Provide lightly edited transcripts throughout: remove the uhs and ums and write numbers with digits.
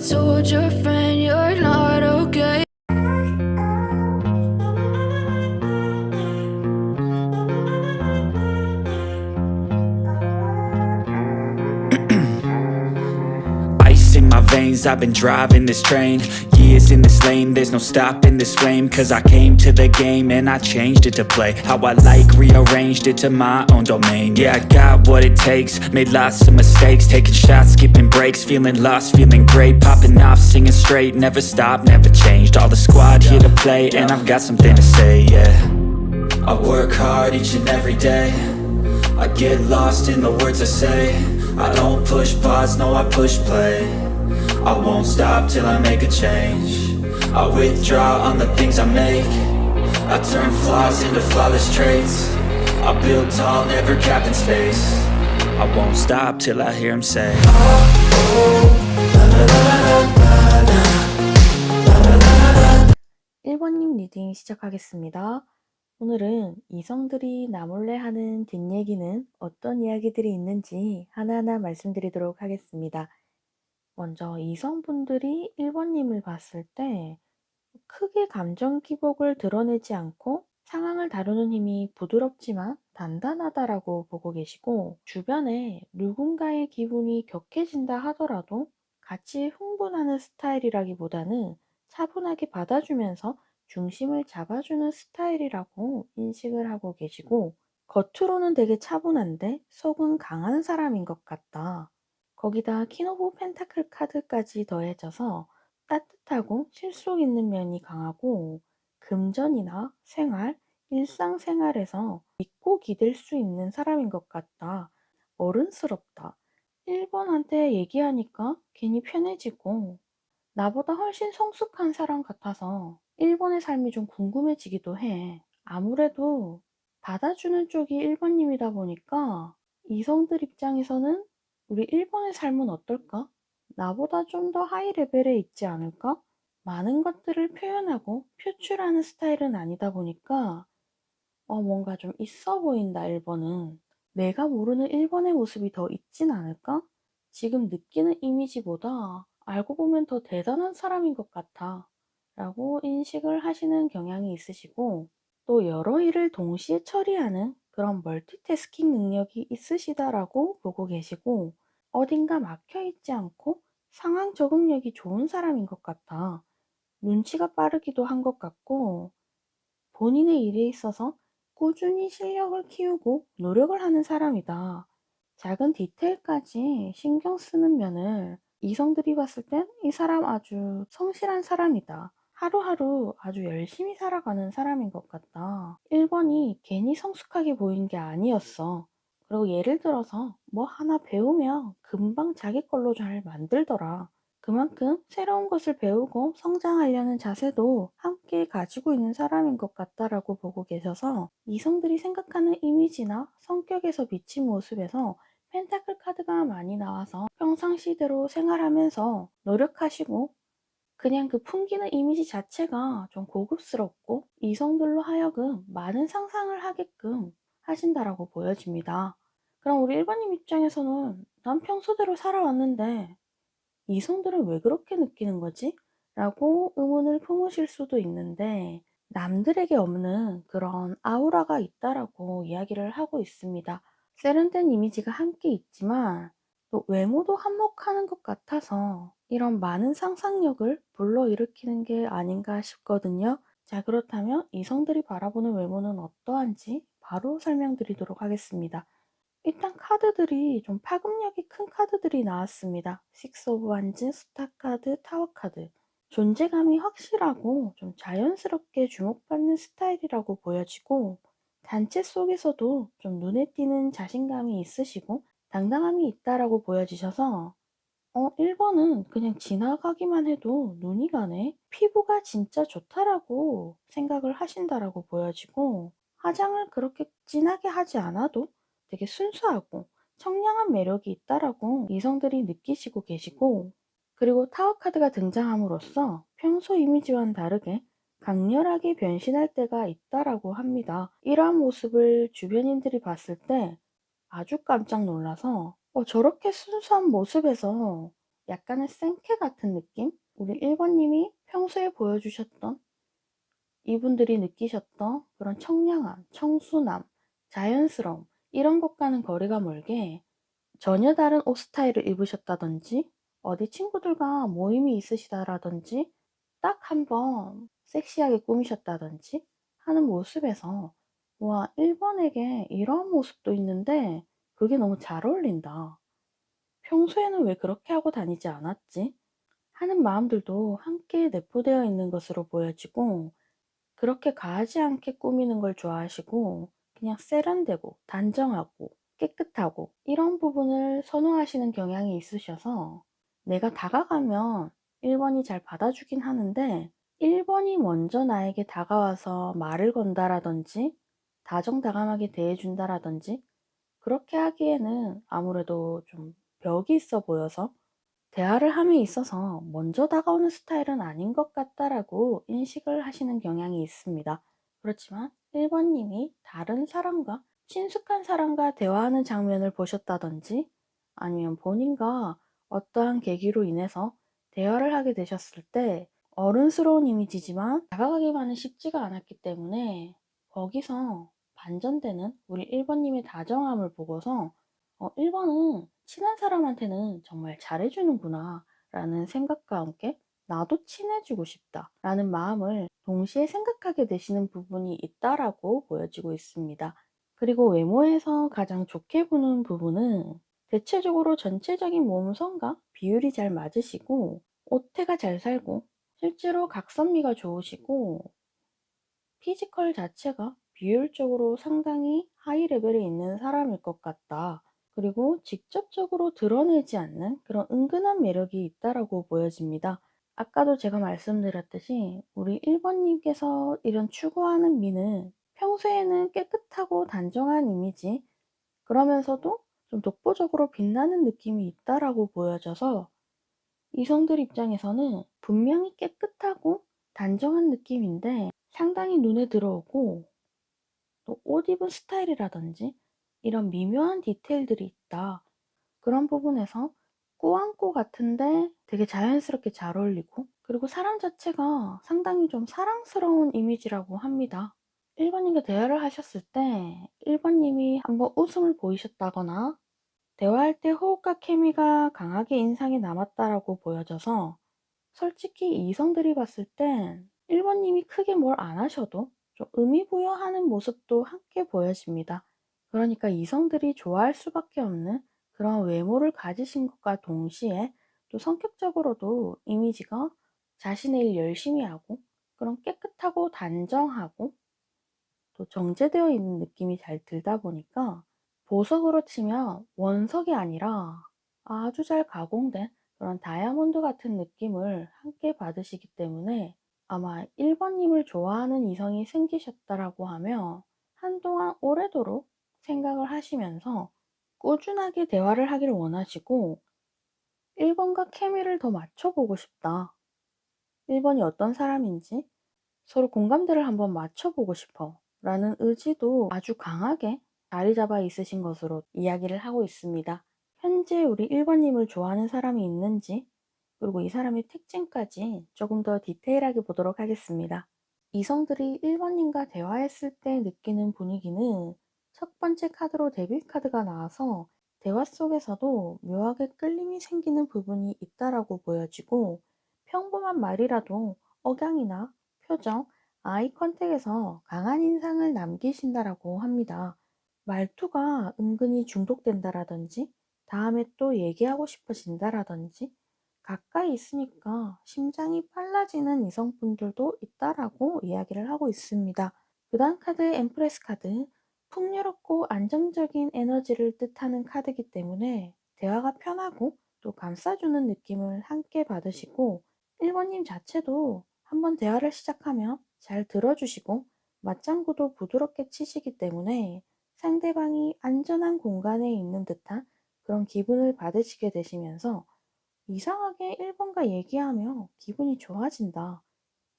told your friend you're not okay. Ice in my veins, I've been driving this train. Years in this lane, there's no stopping this flame. Cause I came to the game and I changed it to play how I like, rearranged it to my own domain. Yeah, I got what it takes, made lots of mistakes, taking shots, skipping breaks, feeling lost, feeling great, popping off, singing straight, never stopped, never changed. All the squad here to play, and I've got something to say, yeah. I work hard each and every day, I get lost in the words I say. I don't push pause, no I push play. I won't stop till I make a change. I withdraw on the things I make. I turn flaws into flawless traits. I build tall, never capped in space. I won't stop till I hear him say 1번님 리딩 시작하겠습니다. 오늘은 이성들이 나 몰래 하는 뒷얘기는 어떤 이야기들이 있는지 하나하나 말씀드리도록 하겠습니다. 먼저 이성분들이 1번님을 봤을 때 크게 감정 기복을 드러내지 않고 상황을 다루는 힘이 부드럽지만 단단하다라고 보고 계시고, 주변에 누군가의 기분이 격해진다 하더라도 같이 흥분하는 스타일이라기보다는 차분하게 받아주면서 중심을 잡아주는 스타일이라고 인식을 하고 계시고, 겉으로는 되게 차분한데 속은 강한 사람인 것 같다. 거기다 킹 오브 펜타클 카드까지 더해져서 따뜻하고 실속 있는 면이 강하고, 금전이나 생활, 일상생활에서 믿고 기댈 수 있는 사람인 것 같다. 어른스럽다. 1번한테 얘기하니까 괜히 편해지고, 나보다 훨씬 성숙한 사람 같아서 1번의 삶이 좀 궁금해지기도 해. 아무래도 받아주는 쪽이 1번님이다 보니까 이성들 입장에서는 우리 1번의 삶은 어떨까? 나보다 좀 더 하이 레벨에 있지 않을까? 많은 것들을 표현하고 표출하는 스타일은 아니다 보니까 뭔가 좀 있어 보인다, 1번은. 내가 모르는 1번의 모습이 더 있진 않을까? 지금 느끼는 이미지보다 알고 보면 더 대단한 사람인 것 같아. 라고 인식을 하시는 경향이 있으시고, 또 여러 일을 동시에 처리하는 그런 멀티태스킹 능력이 있으시다라고 보고 계시고, 어딘가 막혀 있지 않고 상황 적응력이 좋은 사람인 것 같아. 눈치가 빠르기도 한 것 같고, 본인의 일에 있어서 꾸준히 실력을 키우고 노력을 하는 사람이다. 작은 디테일까지 신경 쓰는 면을 이성들이 봤을 땐 이 사람 아주 성실한 사람이다. 하루하루 아주 열심히 살아가는 사람인 것 같다. 1번이 괜히 성숙하게 보인 게 아니었어. 그리고 예를 들어서 뭐 하나 배우면 금방 자기 걸로 잘 만들더라. 그만큼 새로운 것을 배우고 성장하려는 자세도 함께 가지고 있는 사람인 것 같다라고 보고 계셔서, 이성들이 생각하는 이미지나 성격에서 비친 모습에서 펜타클 카드가 많이 나와서 평상시대로 생활하면서 노력하시고, 그냥 그 풍기는 이미지 자체가 좀 고급스럽고 이성들로 하여금 많은 상상을 하게끔 하신다라고 보여집니다. 그럼 우리 1번님 입장에서는 난 평소대로 살아왔는데 이성들은 왜 그렇게 느끼는 거지? 라고 의문을 품으실 수도 있는데, 남들에게 없는 그런 아우라가 있다라고 이야기를 하고 있습니다. 세련된 이미지가 함께 있지만 또 외모도 한몫하는 것 같아서 이런 많은 상상력을 불러일으키는 게 아닌가 싶거든요. 자, 그렇다면 이성들이 바라보는 외모는 어떠한지 바로 설명드리도록 하겠습니다. 일단 카드들이 좀 파급력이 큰 카드들이 나왔습니다. 식스 오브 완즈, 스타 카드, 타워 카드. 존재감이 확실하고 좀 자연스럽게 주목받는 스타일이라고 보여지고, 단체 속에서도 좀 눈에 띄는 자신감이 있으시고 당당함이 있다라고 보여지셔서 1번은 그냥 지나가기만 해도 눈이 가네. 피부가 진짜 좋다라고 생각을 하신다라고 보여지고, 화장을 그렇게 진하게 하지 않아도 되게 순수하고 청량한 매력이 있다라고 이성들이 느끼시고 계시고, 그리고 타워 카드가 등장함으로써 평소 이미지와는 다르게 강렬하게 변신할 때가 있다라고 합니다. 이러한 모습을 주변인들이 봤을 때 아주 깜짝 놀라서 저렇게 순수한 모습에서 약간의 생캐 같은 느낌? 우리 1번님이 평소에 보여주셨던, 이분들이 느끼셨던 그런 청량함, 청순함, 자연스러움, 이런 것과는 거리가 멀게 전혀 다른 옷 스타일을 입으셨다든지, 어디 친구들과 모임이 있으시다라든지, 딱 한번 섹시하게 꾸미셨다든지 하는 모습에서, 와, 1번에게 이런 모습도 있는데 그게 너무 잘 어울린다. 평소에는 왜 그렇게 하고 다니지 않았지? 하는 마음들도 함께 내포되어 있는 것으로 보여지고, 그렇게 과하지 않게 꾸미는 걸 좋아하시고 그냥 세련되고 단정하고 깨끗하고 이런 부분을 선호하시는 경향이 있으셔서, 내가 다가가면 1번이 잘 받아주긴 하는데 1번이 먼저 나에게 다가와서 말을 건다라든지 다정다감하게 대해준다라든지 그렇게 하기에는 아무래도 좀 벽이 있어 보여서, 대화를 함에 있어서 먼저 다가오는 스타일은 아닌 것 같다라고 인식을 하시는 경향이 있습니다. 그렇지만 1번님이 다른 사람과, 친숙한 사람과 대화하는 장면을 보셨다든지, 아니면 본인과 어떠한 계기로 인해서 대화를 하게 되셨을 때 어른스러운 이미지지만 다가가기만은 쉽지가 않았기 때문에, 거기서 반전되는 우리 1번님의 다정함을 보고서 1번은 친한 사람한테는 정말 잘해주는구나 라는 생각과 함께 나도 친해지고 싶다 라는 마음을 동시에 생각하게 되시는 부분이 있다라고 보여지고 있습니다. 그리고 외모에서 가장 좋게 보는 부분은, 대체적으로 전체적인 몸선과 비율이 잘 맞으시고 옷태가 잘 살고 실제로 각선미가 좋으시고 피지컬 자체가 비율적으로 상당히 하이 레벨에 있는 사람일 것 같다. 그리고 직접적으로 드러내지 않는 그런 은근한 매력이 있다라고 보여집니다. 아까도 제가 말씀드렸듯이 우리 1번님께서 이런 추구하는 미는 평소에는 깨끗하고 단정한 이미지, 그러면서도 좀 독보적으로 빛나는 느낌이 있다라고 보여져서, 이성들 입장에서는 분명히 깨끗하고 단정한 느낌인데 상당히 눈에 들어오고, 또 옷 입은 스타일이라든지 이런 미묘한 디테일들이 있다. 그런 부분에서 꾸안꾸 같은데 되게 자연스럽게 잘 어울리고, 그리고 사람 자체가 상당히 좀 사랑스러운 이미지라고 합니다. 1번님과 대화를 하셨을 때 1번님이 한번 웃음을 보이셨다거나 대화할 때 호흡과 케미가 강하게 인상에 남았다라고 보여져서, 솔직히 이성들이 봤을 땐 1번님이 크게 뭘 안 하셔도 좀 의미 부여하는 모습도 함께 보여집니다. 그러니까 이성들이 좋아할 수밖에 없는 그런 외모를 가지신 것과 동시에, 또 성격적으로도 이미지가 자신의 일 열심히 하고 그런 깨끗하고 단정하고 또 정제되어 있는 느낌이 잘 들다 보니까, 보석으로 치면 원석이 아니라 아주 잘 가공된 그런 다이아몬드 같은 느낌을 함께 받으시기 때문에, 아마 1번님을 좋아하는 이성이 생기셨다라고 하면 한동안 오래도록 생각을 하시면서 꾸준하게 대화를 하기를 원하시고, 1번과 케미를 더 맞춰보고 싶다. 1번이 어떤 사람인지 서로 공감대를 한번 맞춰보고 싶어 라는 의지도 아주 강하게 자리 잡아 있으신 것으로 이야기를 하고 있습니다. 현재 우리 1번님을 좋아하는 사람이 있는지, 그리고 이 사람의 특징까지 조금 더 디테일하게 보도록 하겠습니다. 이성들이 1번님과 대화했을 때 느끼는 분위기는, 첫 번째 카드로 데빌 카드가 나와서 대화 속에서도 묘하게 끌림이 생기는 부분이 있다라고 보여지고, 평범한 말이라도 억양이나 표정, 아이 컨택에서 강한 인상을 남기신다라고 합니다. 말투가 은근히 중독된다라든지, 다음에 또 얘기하고 싶어진다라든지, 가까이 있으니까 심장이 빨라지는 이성분들도 있다라고 이야기를 하고 있습니다. 그 다음 카드 엠프레스 카드, 풍요롭고 안정적인 에너지를 뜻하는 카드이기 때문에 대화가 편하고 또 감싸주는 느낌을 함께 받으시고, 1번님 자체도 한번 대화를 시작하면 잘 들어주시고 맞장구도 부드럽게 치시기 때문에 상대방이 안전한 공간에 있는 듯한 그런 기분을 받으시게 되시면서, 이상하게 1번과 얘기하며 기분이 좋아진다.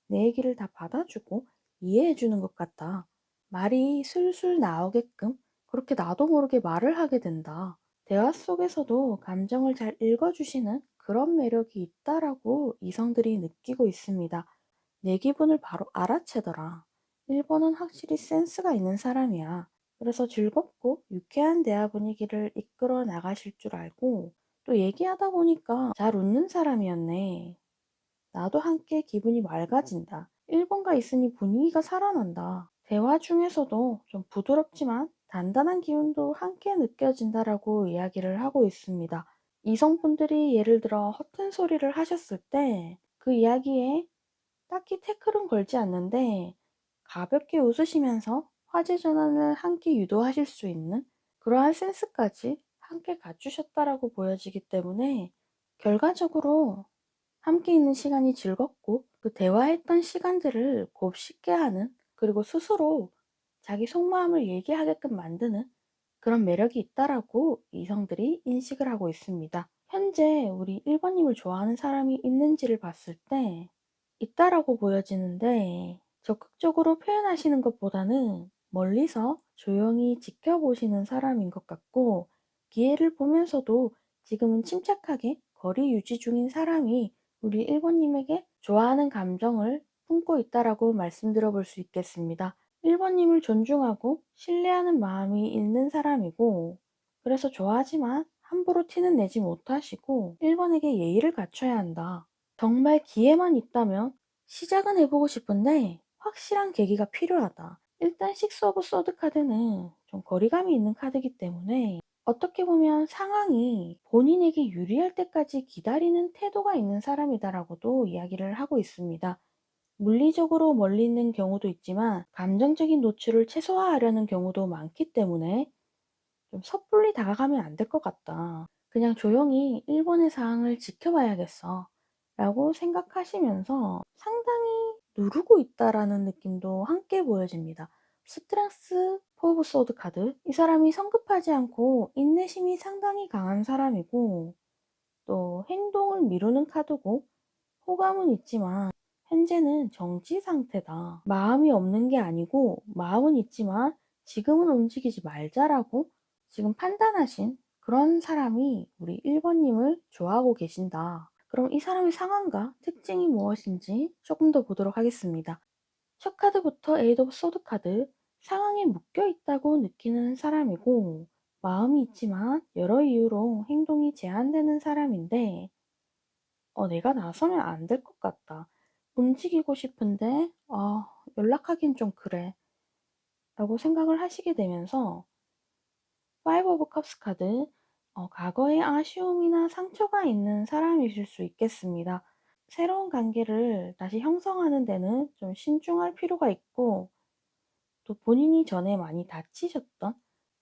내 얘기를 다 받아주고 이해해주는 것 같다. 말이 술술 나오게끔 그렇게 나도 모르게 말을 하게 된다. 대화 속에서도 감정을 잘 읽어주시는 그런 매력이 있다라고 이성들이 느끼고 있습니다. 내 기분을 바로 알아채더라. 1번은 확실히 센스가 있는 사람이야. 그래서 즐겁고 유쾌한 대화 분위기를 이끌어 나가실 줄 알고 또 얘기하다 보니까 잘 웃는 사람이었네. 나도 함께 기분이 맑아진다. 1번과 있으니 분위기가 살아난다. 대화 중에서도 좀 부드럽지만 단단한 기운도 함께 느껴진다라고 이야기를 하고 있습니다. 이성분들이 예를 들어 허튼 소리를 하셨을 때 그 이야기에 딱히 태클은 걸지 않는데 가볍게 웃으시면서 화제 전환을 함께 유도하실 수 있는 그러한 센스까지 함께 갖추셨다라고 보여지기 때문에 결과적으로 함께 있는 시간이 즐겁고 그 대화했던 시간들을 곱씹게 하는 그리고 스스로 자기 속마음을 얘기하게끔 만드는 그런 매력이 있다라고 이성들이 인식을 하고 있습니다. 현재 우리 1번님을 좋아하는 사람이 있는지를 봤을 때 있다라고 보여지는데 적극적으로 표현하시는 것보다는 멀리서 조용히 지켜보시는 사람인 것 같고 기회를 보면서도 지금은 침착하게 거리 유지 중인 사람이 우리 1번님에게 좋아하는 감정을 품고 있다라고 말씀드려 볼 수 있겠습니다. 1번님을 존중하고 신뢰하는 마음이 있는 사람이고 그래서 좋아하지만 함부로 티는 내지 못하시고 1번에게 예의를 갖춰야 한다. 정말 기회만 있다면 시작은 해보고 싶은데 확실한 계기가 필요하다. 일단 식스 오브 소드 카드는 좀 거리감이 있는 카드이기 때문에 어떻게 보면 상황이 본인에게 유리할 때까지 기다리는 태도가 있는 사람이다라고도 이야기를 하고 있습니다. 물리적으로 멀리 있는 경우도 있지만 감정적인 노출을 최소화하려는 경우도 많기 때문에 좀 섣불리 다가가면 안 될 것 같다. 그냥 조용히 일본의 상황을 지켜봐야겠어. 라고 생각하시면서 상당히 누르고 있다라는 느낌도 함께 보여집니다. 스트렝스 포브 소드 카드. 이 사람이 성급하지 않고 인내심이 상당히 강한 사람이고 또 행동을 미루는 카드고 호감은 있지만 현재는 정지 상태다. 마음이 없는 게 아니고 마음은 있지만 지금은 움직이지 말자라고 지금 판단하신 그런 사람이 우리 1번님을 좋아하고 계신다. 그럼 이 사람의 상황과 특징이 무엇인지 조금 더 보도록 하겠습니다. 첫 카드부터 에이드 오브 소드 카드. 상황에 묶여 있다고 느끼는 사람이고 마음이 있지만 여러 이유로 행동이 제한되는 사람인데 내가 나서면 안 될 것 같다. 움직이고 싶은데 연락하긴 좀 그래. 라고 생각을 하시게 되면서 파이브 오브 컵스 카드. 과거의 아쉬움이나 상처가 있는 사람이실 수 있겠습니다. 새로운 관계를 다시 형성하는 데는 좀 신중할 필요가 있고 또 본인이 전에 많이 다치셨던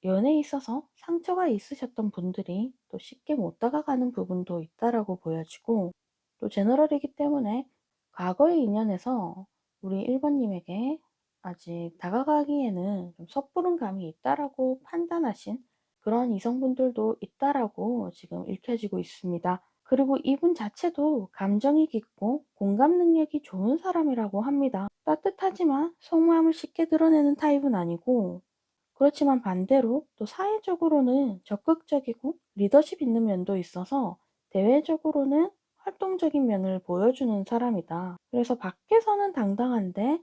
연애에 있어서 상처가 있으셨던 분들이 또 쉽게 못 다가가는 부분도 있다라고 보여지고 또 제너럴이기 때문에 과거의 인연에서 우리 1번님에게 아직 다가가기에는 좀 섣부른 감이 있다라고 판단하신 그런 이성분들도 있다라고 지금 읽혀지고 있습니다. 그리고 이분 자체도 감정이 깊고 공감 능력이 좋은 사람이라고 합니다. 따뜻하지만 속마음을 쉽게 드러내는 타입은 아니고 그렇지만 반대로 또 사회적으로는 적극적이고 리더십 있는 면도 있어서 대외적으로는 활동적인 면을 보여주는 사람이다. 그래서 밖에서는 당당한데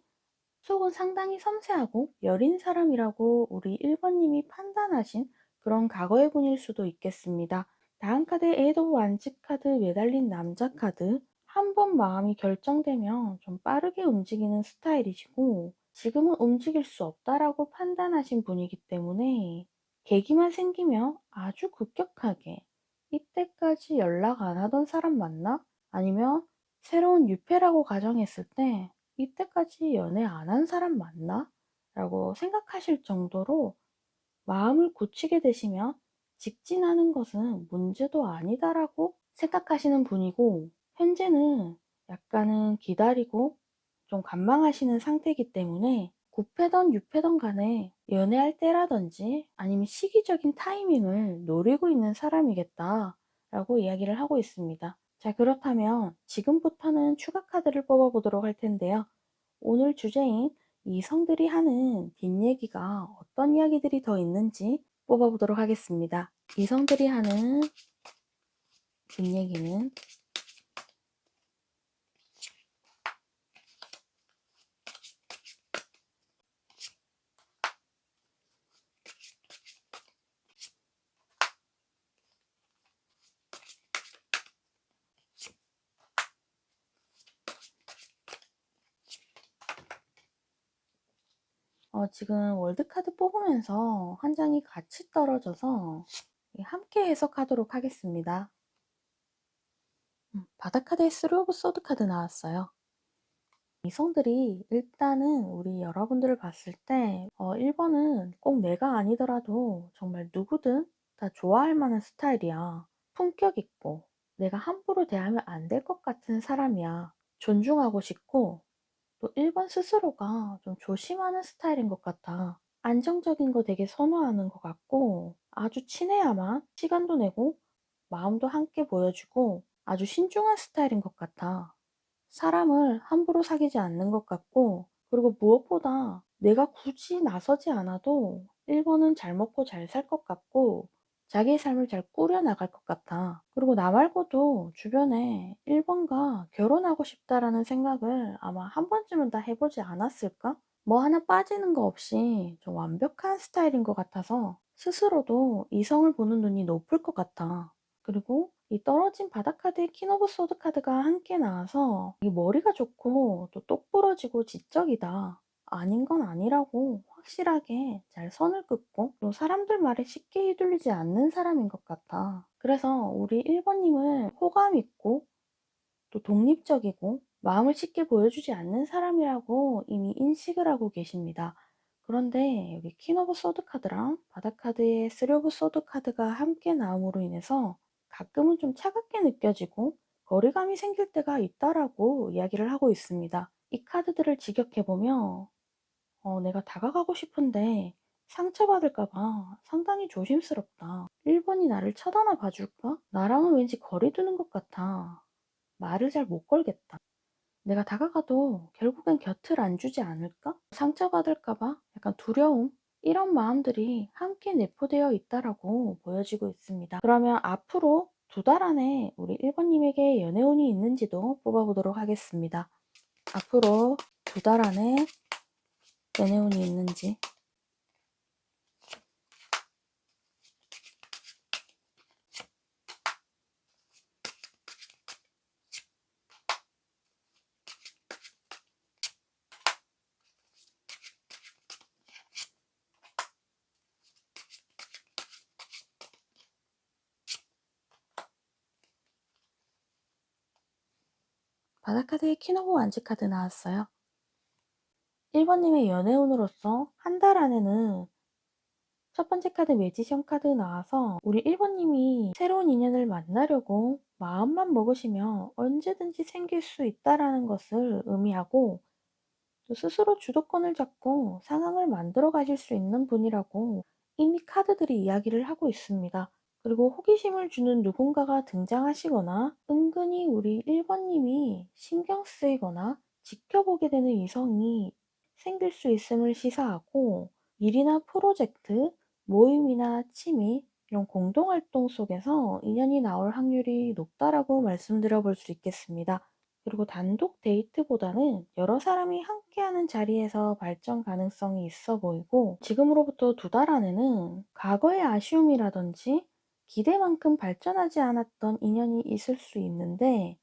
속은 상당히 섬세하고 여린 사람이라고 우리 1번님이 판단하신 그런 과거의 분일 수도 있겠습니다. 다음 카드 에이드 오브 완즈 카드 매달린 남자 카드. 한 번 마음이 결정되면 좀 빠르게 움직이는 스타일이시고 지금은 움직일 수 없다라고 판단하신 분이기 때문에 계기만 생기면 아주 급격하게 이때까지 연락 안 하던 사람 맞나? 아니면 새로운 유패라고 가정했을 때 이때까지 연애 안 한 사람 맞나? 라고 생각하실 정도로 마음을 굳히게 되시면 직진하는 것은 문제도 아니다라고 생각하시는 분이고 현재는 약간은 기다리고 좀 관망하시는 상태이기 때문에 9패던 6패던 간에 연애할 때라든지 아니면 시기적인 타이밍을 노리고 있는 사람이겠다 라고 이야기를 하고 있습니다. 자, 그렇다면 지금부터는 추가 카드를 뽑아 보도록 할 텐데요. 오늘 주제인 이성들이 하는 뒷얘기가 어떤 이야기들이 더 있는지 뽑아보도록 하겠습니다. 이성들이 하는 뒷얘기는 지금 월드카드 뽑으면서 한 장이 같이 떨어져서 함께 해석하도록 하겠습니다. 바다카드에 3 오브 소드 카드 나왔어요. 이성들이 일단은 우리 여러분들을 봤을 때 1번은 꼭 내가 아니더라도 정말 누구든 다 좋아할 만한 스타일이야. 품격 있고 내가 함부로 대하면 안 될 것 같은 사람이야. 존중하고 싶고 또 1번 스스로가 좀 조심하는 스타일인 것 같아. 안정적인 거 되게 선호하는 것 같고 아주 친해야만 시간도 내고 마음도 함께 보여주고 아주 신중한 스타일인 것 같아. 사람을 함부로 사귀지 않는 것 같고 그리고 무엇보다 내가 굳이 나서지 않아도 1번은 잘 먹고 잘 살 것 같고 자기의 삶을 잘 꾸려나갈 것 같아. 그리고 나 말고도 주변에 1번과 결혼하고 싶다라는 생각을 아마 한 번쯤은 다 해보지 않았을까? 뭐 하나 빠지는 거 없이 좀 완벽한 스타일인 것 같아서 스스로도 이성을 보는 눈이 높을 것 같아. 그리고 이 떨어진 바다카드의 퀸 오브 소드 카드가 함께 나와서 이 머리가 좋고 또 똑부러지고 지적이다. 아닌 건 아니라고 확실하게 잘 선을 긋고 또 사람들 말에 쉽게 휘둘리지 않는 사람인 것 같아. 그래서 우리 1번님을 호감 있고 또 독립적이고 마음을 쉽게 보여주지 않는 사람이라고 이미 인식을 하고 계십니다. 그런데 여기 퀸 오브 소드 카드랑 바다카드의 3 오브 소드 카드가 함께 나옴으로 인해서 가끔은 좀 차갑게 느껴지고 거리감이 생길 때가 있다라고 이야기를 하고 있습니다. 이 카드들을 직역해보면 내가 다가가고 싶은데 상처받을까봐 상당히 조심스럽다. 1번이 나를 쳐다나 봐줄까? 나랑은 왠지 거리 두는 것 같아. 말을 잘 못 걸겠다. 내가 다가가도 결국엔 곁을 안 주지 않을까? 상처받을까봐 약간 두려움, 이런 마음들이 함께 내포되어 있다라고 보여지고 있습니다. 그러면 앞으로 2달 안에 우리 1번님에게 연애운이 있는지도 뽑아보도록 하겠습니다. 앞으로 2달 안에 연애운이 있는지. 바다카드의 퀸 오브 완즈 카드 나왔어요. 1번님의 연애운으로서 한 달 안에는 첫 번째 카드 매지션 카드 나와서 우리 1번님이 새로운 인연을 만나려고 마음만 먹으시면 언제든지 생길 수 있다라는 것을 의미하고 또 스스로 주도권을 잡고 상황을 만들어 가실 수 있는 분이라고 이미 카드들이 이야기를 하고 있습니다. 그리고 호기심을 주는 누군가가 등장하시거나 은근히 우리 1번님이 신경 쓰이거나 지켜보게 되는 이성이 생길 수 있음을 시사하고 일이나 프로젝트, 모임이나 취미, 이런 공동활동 속에서 인연이 나올 확률이 높다라고 말씀드려 볼 수 있겠습니다. 그리고 단독 데이트보다는 여러 사람이 함께하는 자리에서 발전 가능성이 있어 보이고 지금으로부터 2달 안에는 과거의 아쉬움이라든지 기대만큼 발전하지 않았던 인연이 있을 수 있는데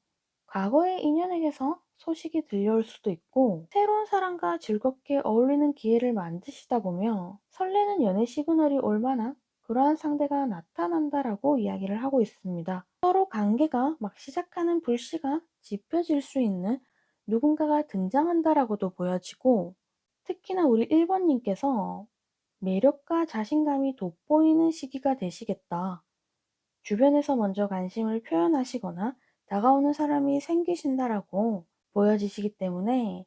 과거의 인연에게서 소식이 들려올 수도 있고 새로운 사람과 즐겁게 어울리는 기회를 만드시다 보면 설레는 연애 시그널이 올 만한 그러한 상대가 나타난다라고 이야기를 하고 있습니다. 서로 관계가 막 시작하는 불씨가 지펴질 수 있는 누군가가 등장한다라고도 보여지고 특히나 우리 1번님께서 매력과 자신감이 돋보이는 시기가 되시겠다. 주변에서 먼저 관심을 표현하시거나 다가오는 사람이 생기신다라고 보여지시기 때문에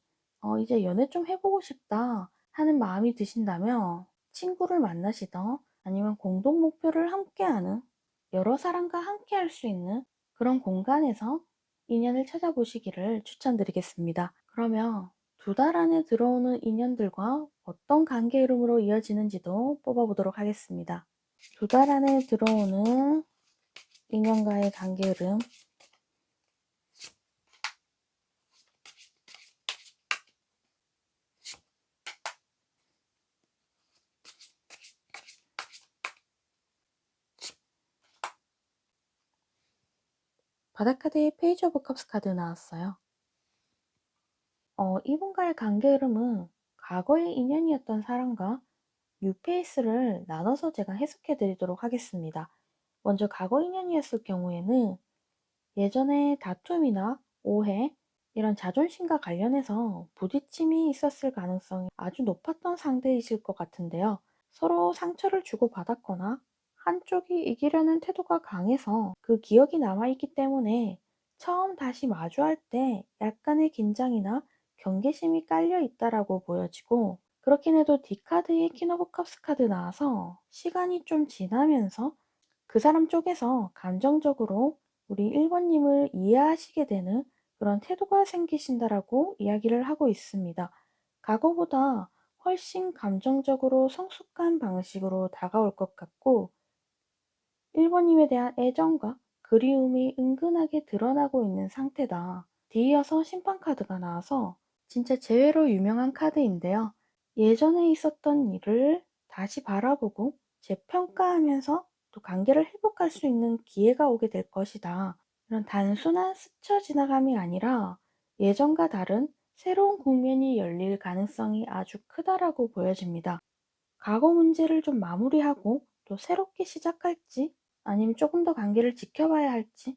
이제 연애 좀 해보고 싶다 하는 마음이 드신다면 친구를 만나시던 아니면 공동 목표를 함께하는 여러 사람과 함께 할 수 있는 그런 공간에서 인연을 찾아보시기를 추천드리겠습니다. 그러면 2달 안에 들어오는 인연들과 어떤 관계 흐름으로 이어지는지도 뽑아보도록 하겠습니다. 2달 안에 들어오는 인연과의 관계 흐름, 바닷카드에 페이지 오브 컵스 카드 나왔어요. 이분과의 관계 흐름은 과거의 인연이었던 사람과 뉴페이스를 나눠서 제가 해석해 드리도록 하겠습니다. 먼저 과거 인연이었을 경우에는 예전에 다툼이나 오해, 이런 자존심과 관련해서 부딪힘이 있었을 가능성이 아주 높았던 상대이실 것 같은데요. 서로 상처를 주고받았거나 한쪽이 이기려는 태도가 강해서 그 기억이 남아있기 때문에 처음 다시 마주할 때 약간의 긴장이나 경계심이 깔려 있다라고 보여지고, 그렇긴 해도 D카드에 퀸 오브 컵스 카드 나와서 시간이 좀 지나면서 그 사람 쪽에서 감정적으로 우리 1번님을 이해하시게 되는 그런 태도가 생기신다라고 이야기를 하고 있습니다. 과거보다 훨씬 감정적으로 성숙한 방식으로 다가올 것 같고, 1번님에 대한 애정과 그리움이 은근하게 드러나고 있는 상태다. 뒤이어서 심판카드가 나와서 진짜 제외로 유명한 카드인데요. 예전에 있었던 일을 다시 바라보고 재평가하면서 또 관계를 회복할 수 있는 기회가 오게 될 것이다. 이런 단순한 스쳐 지나감이 아니라 예전과 다른 새로운 국면이 열릴 가능성이 아주 크다라고 보여집니다. 과거 문제를 좀 마무리하고 또 새롭게 시작할지, 아니면 조금 더 관계를 지켜봐야 할지,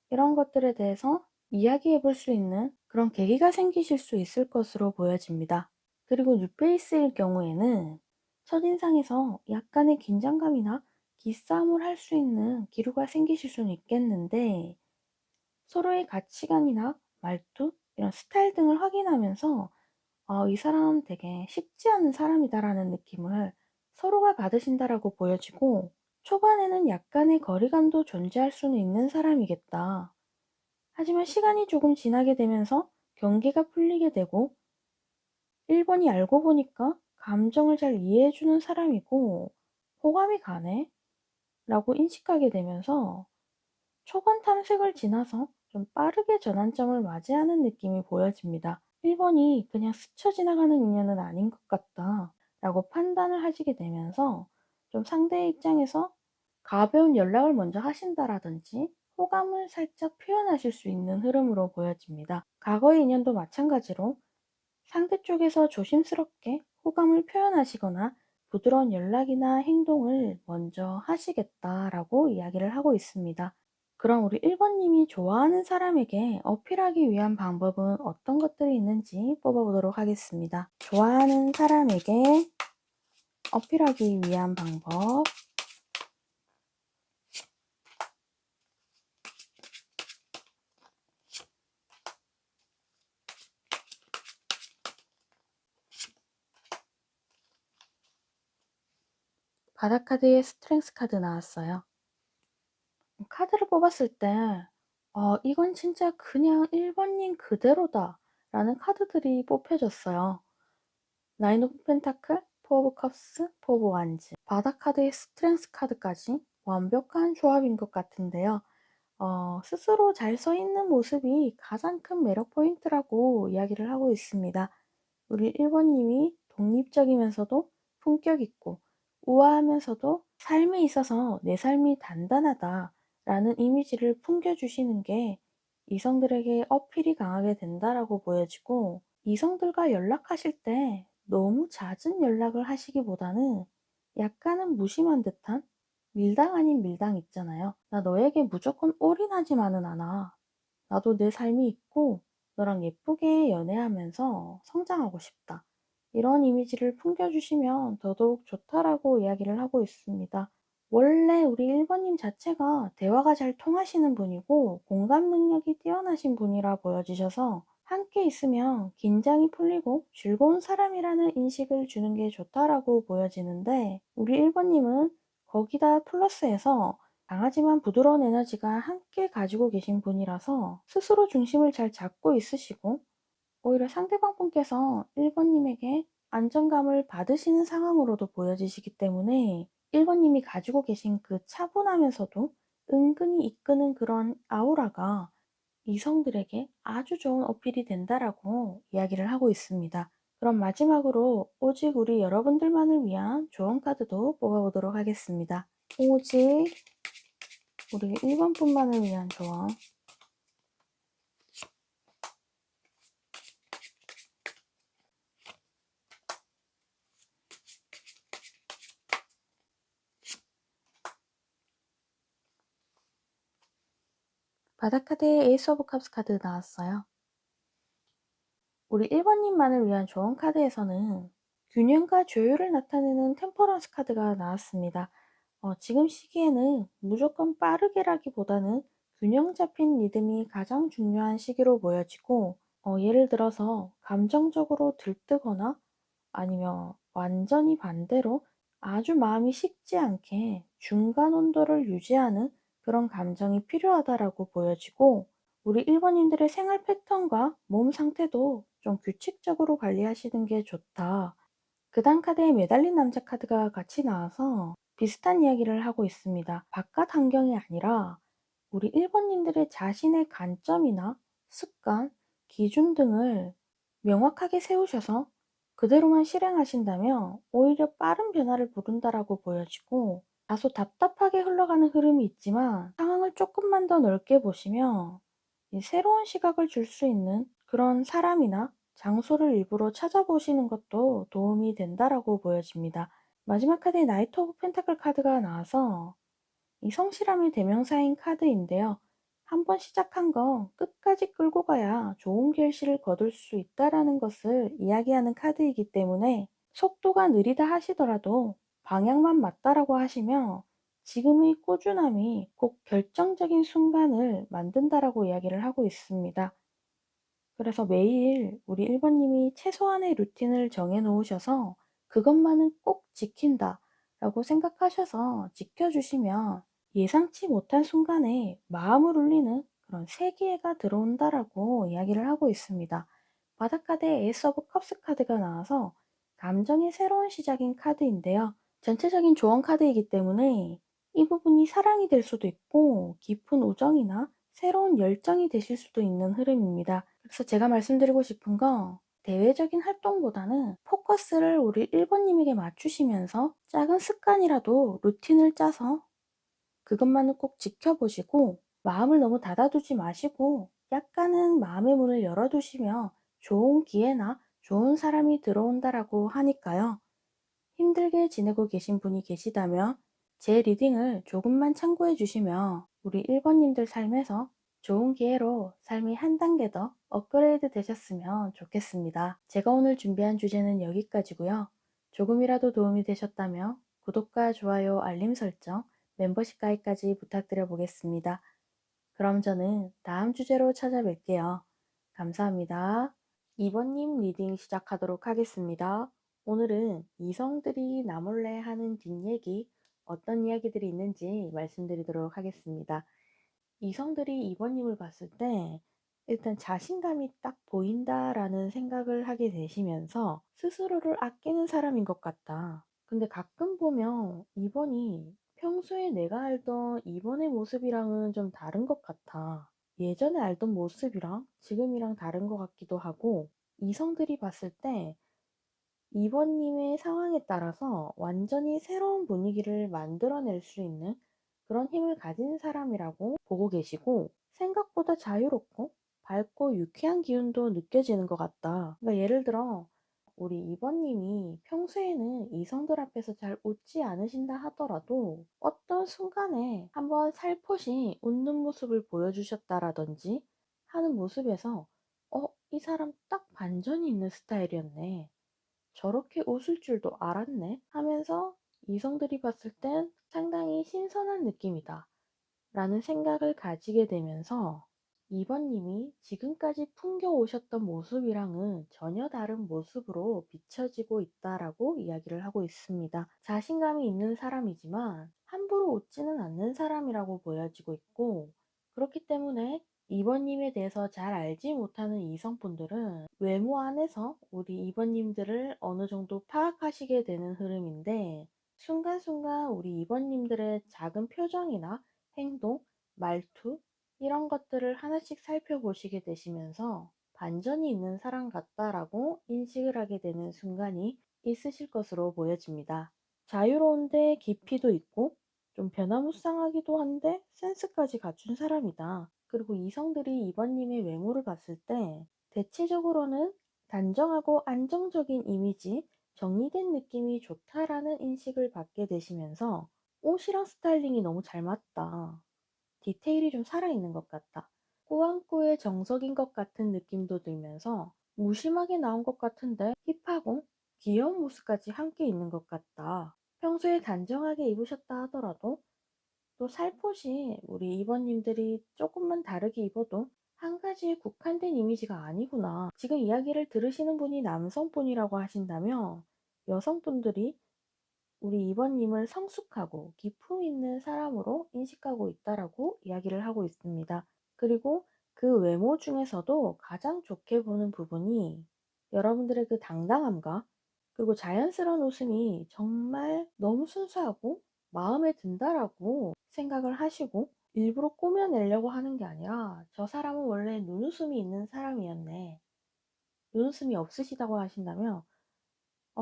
이런 것들에 대해서 이야기해 볼 수 있는 그런 계기가 생기실 수 있을 것으로 보여집니다. 그리고 뉴페이스일 경우에는 첫인상에서 약간의 긴장감이나 기싸움을 할 수 있는 기류가 생기실 수는 있겠는데, 서로의 가치관이나 말투, 이런 스타일 등을 확인하면서 이 사람 되게 쉽지 않은 사람이다라는 느낌을 서로가 받으신다라고 보여지고, 초반에는 약간의 거리감도 존재할 수는 있는 사람이겠다. 하지만 시간이 조금 지나게 되면서 경계가 풀리게 되고, 1번이 알고 보니까 감정을 잘 이해해주는 사람이고 호감이 가네? 라고 인식하게 되면서 초반 탐색을 지나서 좀 빠르게 전환점을 맞이하는 느낌이 보여집니다. 1번이 그냥 스쳐 지나가는 인연은 아닌 것 같다 라고 판단을 하시게 되면서 좀 상대의 입장에서 가벼운 연락을 먼저 하신다라든지 호감을 살짝 표현하실 수 있는 흐름으로 보여집니다. 과거의 인연도 마찬가지로 상대 쪽에서 조심스럽게 호감을 표현하시거나 부드러운 연락이나 행동을 먼저 하시겠다라고 이야기를 하고 있습니다. 그럼 우리 1번님이 좋아하는 사람에게 어필하기 위한 방법은 어떤 것들이 있는지 뽑아보도록 하겠습니다. 좋아하는 사람에게 어필하기 위한 방법. 바닷카드에 스트렝스 카드 나왔어요. 카드를 뽑았을 때 이건 진짜 그냥 1번님 그대로다 라는 카드들이 뽑혀졌어요. 나인 오브 펜타클, 포 오브 컵스, 포 오브 완즈, 바다카드의 스트렝스 카드까지 완벽한 조합인 것 같은데요. 스스로 잘 서 있는 모습이 가장 큰 매력 포인트라고 이야기를 하고 있습니다. 우리 1번님이 독립적이면서도 품격 있고 우아하면서도 삶에 있어서 내 삶이 단단하다 라는 이미지를 풍겨주시는 게 이성들에게 어필이 강하게 된다라고 보여지고, 이성들과 연락하실 때 너무 잦은 연락을 하시기보다는 약간은 무심한 듯한 밀당 아닌 밀당 있잖아요. 나 너에게 무조건 올인하지만은 않아. 나도 내 삶이 있고 너랑 예쁘게 연애하면서 성장하고 싶다. 이런 이미지를 풍겨주시면 더더욱 좋다라고 이야기를 하고 있습니다. 원래 우리 1번님 자체가 대화가 잘 통하시는 분이고 공감 능력이 뛰어나신 분이라 보여지셔서 함께 있으면 긴장이 풀리고 즐거운 사람이라는 인식을 주는 게 좋다라고 보여지는데, 우리 1번님은 거기다 플러스해서 강하지만 부드러운 에너지가 함께 가지고 계신 분이라서 스스로 중심을 잘 잡고 있으시고, 오히려 상대방 분께서 1번님에게 안정감을 받으시는 상황으로도 보여지시기 때문에 1번님이 가지고 계신 그 차분하면서도 은근히 이끄는 그런 아우라가 이성들에게 아주 좋은 어필이 된다라고 이야기를 하고 있습니다. 그럼 마지막으로 오직 우리 여러분들만을 위한 조언 카드도 뽑아보도록 하겠습니다. 오직 우리 1번 분만을 위한 조언. 바닷카드에 에이스 오브 컵스 카드 나왔어요. 우리 1번님만을 위한 조언 카드에서는 균형과 조율을 나타내는 템퍼런스 카드가 나왔습니다. 지금 시기에는 무조건 빠르게라기보다는 균형 잡힌 리듬이 가장 중요한 시기로 보여지고, 예를 들어서 감정적으로 들뜨거나 아니면 완전히 반대로 아주 마음이 식지 않게 중간 온도를 유지하는 그런 감정이 필요하다라고 보여지고, 우리 1번님들의 생활 패턴과 몸 상태도 좀 규칙적으로 관리하시는 게 좋다. 그 다음 카드에 매달린 남자 카드가 같이 나와서 비슷한 이야기를 하고 있습니다. 바깥 환경이 아니라 우리 1번님들의 자신의 관점이나 습관, 기준 등을 명확하게 세우셔서 그대로만 실행하신다면 오히려 빠른 변화를 부른다라고 보여지고, 다소 답답하게 흘러가는 흐름이 있지만 상황을 조금만 더 넓게 보시면 이 새로운 시각을 줄 수 있는 그런 사람이나 장소를 일부러 찾아보시는 것도 도움이 된다라고 보여집니다. 마지막 카드에 나이트 오브 펜타클 카드가 나와서 이 성실함의 대명사인 카드인데요. 한번 시작한 건 끝까지 끌고 가야 좋은 결실을 거둘 수 있다라는 것을 이야기하는 카드이기 때문에, 속도가 느리다 하시더라도 방향만 맞다라고 하시면 지금의 꾸준함이 꼭 결정적인 순간을 만든다라고 이야기를 하고 있습니다. 그래서 매일 우리 1번님이 최소한의 루틴을 정해 놓으셔서 그것만은 꼭 지킨다 라고 생각하셔서 지켜주시면 예상치 못한 순간에 마음을 울리는 그런 세기회가 들어온다라고 이야기를 하고 있습니다. 바닷카드에 에이스 오브 컵스 카드가 나와서 감정의 새로운 시작인 카드인데요. 전체적인 조언 카드이기 때문에 이 부분이 사랑이 될 수도 있고 깊은 우정이나 새로운 열정이 되실 수도 있는 흐름입니다. 그래서 제가 말씀드리고 싶은 건 대외적인 활동보다는 포커스를 우리 1번님에게 맞추시면서 작은 습관이라도 루틴을 짜서 그것만은 꼭 지켜보시고, 마음을 너무 닫아두지 마시고 약간은 마음의 문을 열어두시면 좋은 기회나 좋은 사람이 들어온다라고 하니까요. 힘들게 지내고 계신 분이 계시다면 제 리딩을 조금만 참고해 주시면 우리 1번님들 삶에서 좋은 기회로 삶이 한 단계 더 업그레이드 되셨으면 좋겠습니다. 제가 오늘 준비한 주제는 여기까지고요. 조금이라도 도움이 되셨다면 구독과 좋아요, 알림 설정, 멤버십 가입까지 부탁드려 보겠습니다. 그럼 저는 다음 주제로 찾아뵐게요. 감사합니다. 2번님 리딩 시작하도록 하겠습니다. 오늘은 이성들이 나 몰래 하는 뒷얘기, 어떤 이야기들이 있는지 말씀드리도록 하겠습니다. 이성들이 2번님을 봤을 때 일단 자신감이 딱 보인다라는 생각을 하게 되시면서 스스로를 아끼는 사람인 것 같다. 근데 가끔 보면 2번이 평소에 내가 알던 2번의 모습이랑은 좀 다른 것 같아. 예전에 알던 모습이랑 지금이랑 다른 것 같기도 하고, 이성들이 봤을 때 2번님의 상황에 따라서 완전히 새로운 분위기를 만들어낼 수 있는 그런 힘을 가진 사람이라고 보고 계시고, 생각보다 자유롭고 밝고 유쾌한 기운도 느껴지는 것 같다. 그러니까 예를 들어 우리 2번님이 평소에는 이성들 앞에서 잘 웃지 않으신다 하더라도 어떤 순간에 한번 살포시 웃는 모습을 보여주셨다라든지 하는 모습에서 이 사람 딱 반전이 있는 스타일이었네, 저렇게 웃을 줄도 알았네 하면서 이성들이 봤을 땐 상당히 신선한 느낌이다 라는 생각을 가지게 되면서 2번님이 지금까지 풍겨오셨던 모습이랑은 전혀 다른 모습으로 비춰지고 있다라고 이야기를 하고 있습니다. 자신감이 있는 사람이지만 함부로 웃지는 않는 사람이라고 보여지고 있고, 그렇기 때문에 2번님에 대해서 잘 알지 못하는 이성분들은 외모 안에서 우리 2번님들을 어느 정도 파악하시게 되는 흐름인데, 순간순간 우리 2번님들의 작은 표정이나 행동, 말투, 이런 것들을 하나씩 살펴보시게 되시면서 반전이 있는 사람 같다라고 인식을 하게 되는 순간이 있으실 것으로 보여집니다. 자유로운데 깊이도 있고 좀 변화무쌍하기도 한데 센스까지 갖춘 사람이다. 그리고 이성들이 이번님의 외모를 봤을 때 대체적으로는 단정하고 안정적인 이미지, 정리된 느낌이 좋다라는 인식을 받게 되시면서 옷이랑 스타일링이 너무 잘 맞다. 디테일이 좀 살아있는 것 같다. 꾸안꾸의 정석인 것 같은 느낌도 들면서 무심하게 나온 것 같은데 힙하고 귀여운 모습까지 함께 있는 것 같다. 평소에 단정하게 입으셨다 하더라도 또 살포시 우리 이번님들이 조금만 다르게 입어도 한 가지에 국한된 이미지가 아니구나. 지금 이야기를 들으시는 분이 남성분이라고 하신다면 여성분들이 우리 이번님을 성숙하고 기품 있는 사람으로 인식하고 있다라고 이야기를 하고 있습니다. 그리고 그 외모 중에서도 가장 좋게 보는 부분이 여러분들의 그 당당함과 그리고 자연스러운 웃음이 정말 너무 순수하고 마음에 든다라고 생각을 하시고 일부러 꾸며내려고 하는 게 아니라 저 사람은 원래 눈웃음이 있는 사람이었네. 눈웃음이 없으시다고 하신다면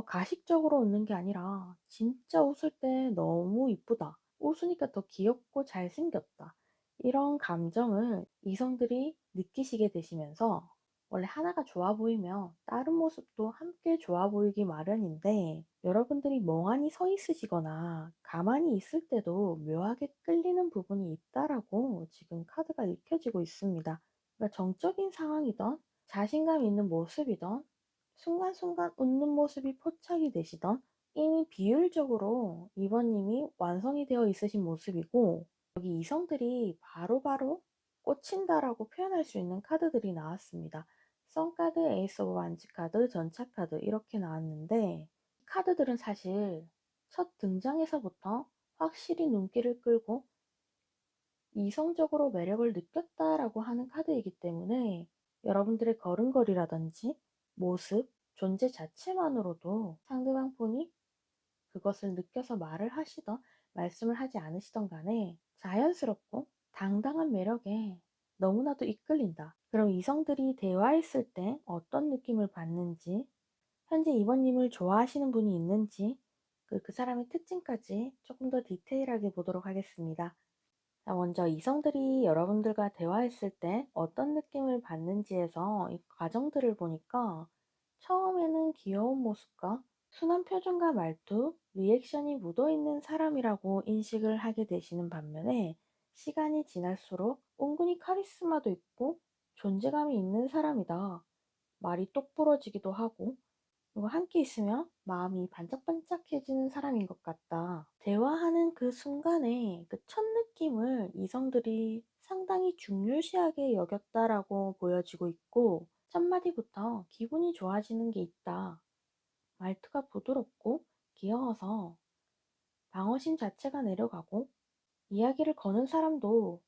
가식적으로 웃는 게 아니라 진짜 웃을 때 너무 이쁘다. 웃으니까 더 귀엽고 잘생겼다. 이런 감정을 이성들이 느끼시게 되시면서 원래 하나가 좋아 보이면 다른 모습도 함께 좋아 보이기 마련인데 여러분들이 멍하니 서 있으시거나 가만히 있을 때도 묘하게 끌리는 부분이 있다라고 지금 카드가 읽혀지고 있습니다. 그러니까 정적인 상황이던 자신감 있는 모습이던 순간순간 웃는 모습이 포착이 되시던 이미 비율적으로 이번님이 완성이 되어 있으신 모습이고 여기 이성들이 바로바로 꽂힌다라고 표현할 수 있는 카드들이 나왔습니다. 썬카드, 에이스 오브 완지 카드, 전차 카드 이렇게 나왔는데 이 카드들은 사실 첫 등장에서부터 확실히 눈길을 끌고 이성적으로 매력을 느꼈다라고 하는 카드이기 때문에 여러분들의 걸음걸이라든지 모습, 존재 자체만으로도 상대방 분이 그것을 느껴서 말을 하시던 말씀을 하지 않으시던 간에 자연스럽고 당당한 매력에 너무나도 이끌린다. 그럼 이성들이 대화했을 때 어떤 느낌을 받는지, 현재 이번님을 좋아하시는 분이 있는지, 그 사람의 특징까지 조금 더 디테일하게 보도록 하겠습니다. 자, 먼저 이성들이 여러분들과 대화했을 때 어떤 느낌을 받는지에서 이 과정들을 보니까 처음에는 귀여운 모습과 순한 표정과 말투, 리액션이 묻어있는 사람이라고 인식을 하게 되시는 반면에 시간이 지날수록 은근히 카리스마도 있고 존재감이 있는 사람이다. 말이 똑부러지기도 하고 그리고 함께 있으면 마음이 반짝반짝해지는 사람인 것 같다. 대화하는 그 순간에 그 첫 느낌을 이성들이 상당히 중요시하게 여겼다라고 보여지고 있고 첫 마디부터 기분이 좋아지는 게 있다. 말투가 부드럽고 귀여워서 방어심 자체가 내려가고 이야기를 거는 사람도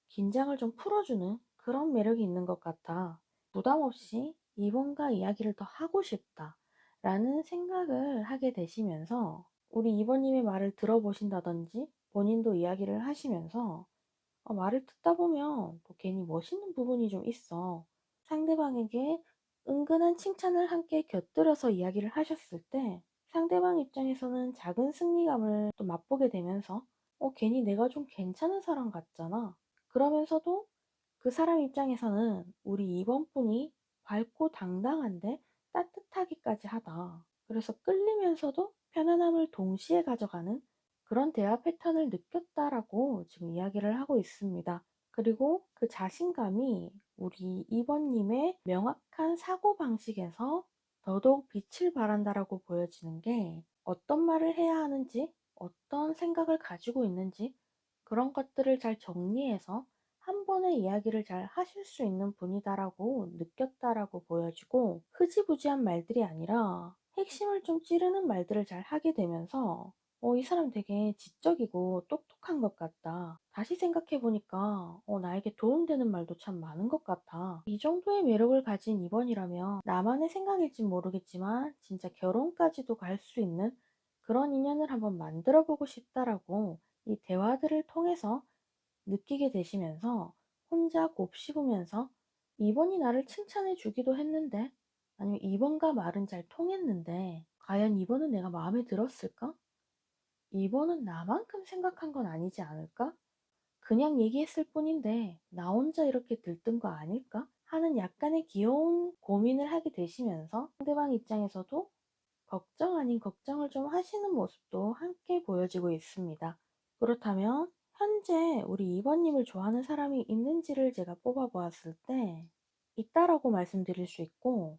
긴장을 좀 풀어주는 그런 매력이 있는 것 같아. 부담 없이 이번과 이야기를 더 하고 싶다 라는 생각을 하게 되시면서 우리 이번님의 말을 들어보신다든지 본인도 이야기를 하시면서 말을 듣다 보면 또 괜히 멋있는 부분이 좀 있어. 상대방에게 은근한 칭찬을 함께 곁들여서 이야기를 하셨을 때 상대방 입장에서는 작은 승리감을 또 맛보게 되면서 괜히 내가 좀 괜찮은 사람 같잖아. 그러면서도 그 사람 입장에서는 우리 이번 분이 밝고 당당한데 따뜻하기까지 하다. 그래서 끌리면서도 편안함을 동시에 가져가는 그런 대화 패턴을 느꼈다라고 지금 이야기를 하고 있습니다. 그리고 그 자신감이 우리 이번님의 명확한 사고방식에서 더더욱 빛을 발한다라고 보여지는 게 어떤 말을 해야 하는지, 어떤 생각을 가지고 있는지 그런 것들을 잘 정리해서 한 번의 이야기를 잘 하실 수 있는 분이다라고 느꼈다라고 보여지고 흐지부지한 말들이 아니라 핵심을 좀 찌르는 말들을 잘 하게 되면서 이 사람 되게 지적이고 똑똑한 것 같다. 다시 생각해보니까 나에게 도움되는 말도 참 많은 것 같아. 이 정도의 매력을 가진 이번이라면 나만의 생각일진 모르겠지만 진짜 결혼까지도 갈 수 있는 그런 인연을 한번 만들어 보고 싶다라고 이 대화들을 통해서 느끼게 되시면서 혼자 곱씹으면서 이번이 나를 칭찬해 주기도 했는데, 아니면 이번과 말은 잘 통했는데, 과연 이번은 내가 마음에 들었을까? 이번은 나만큼 생각한 건 아니지 않을까? 그냥 얘기했을 뿐인데 나 혼자 이렇게 들뜬 거 아닐까? 하는 약간의 귀여운 고민을 하게 되시면서 상대방 입장에서도 걱정 아닌 걱정을 좀 하시는 모습도 함께 보여지고 있습니다. 그렇다면 현재 우리 2번님을 좋아하는 사람이 있는지를 제가 뽑아 보았을 때 있다라고 말씀드릴 수 있고,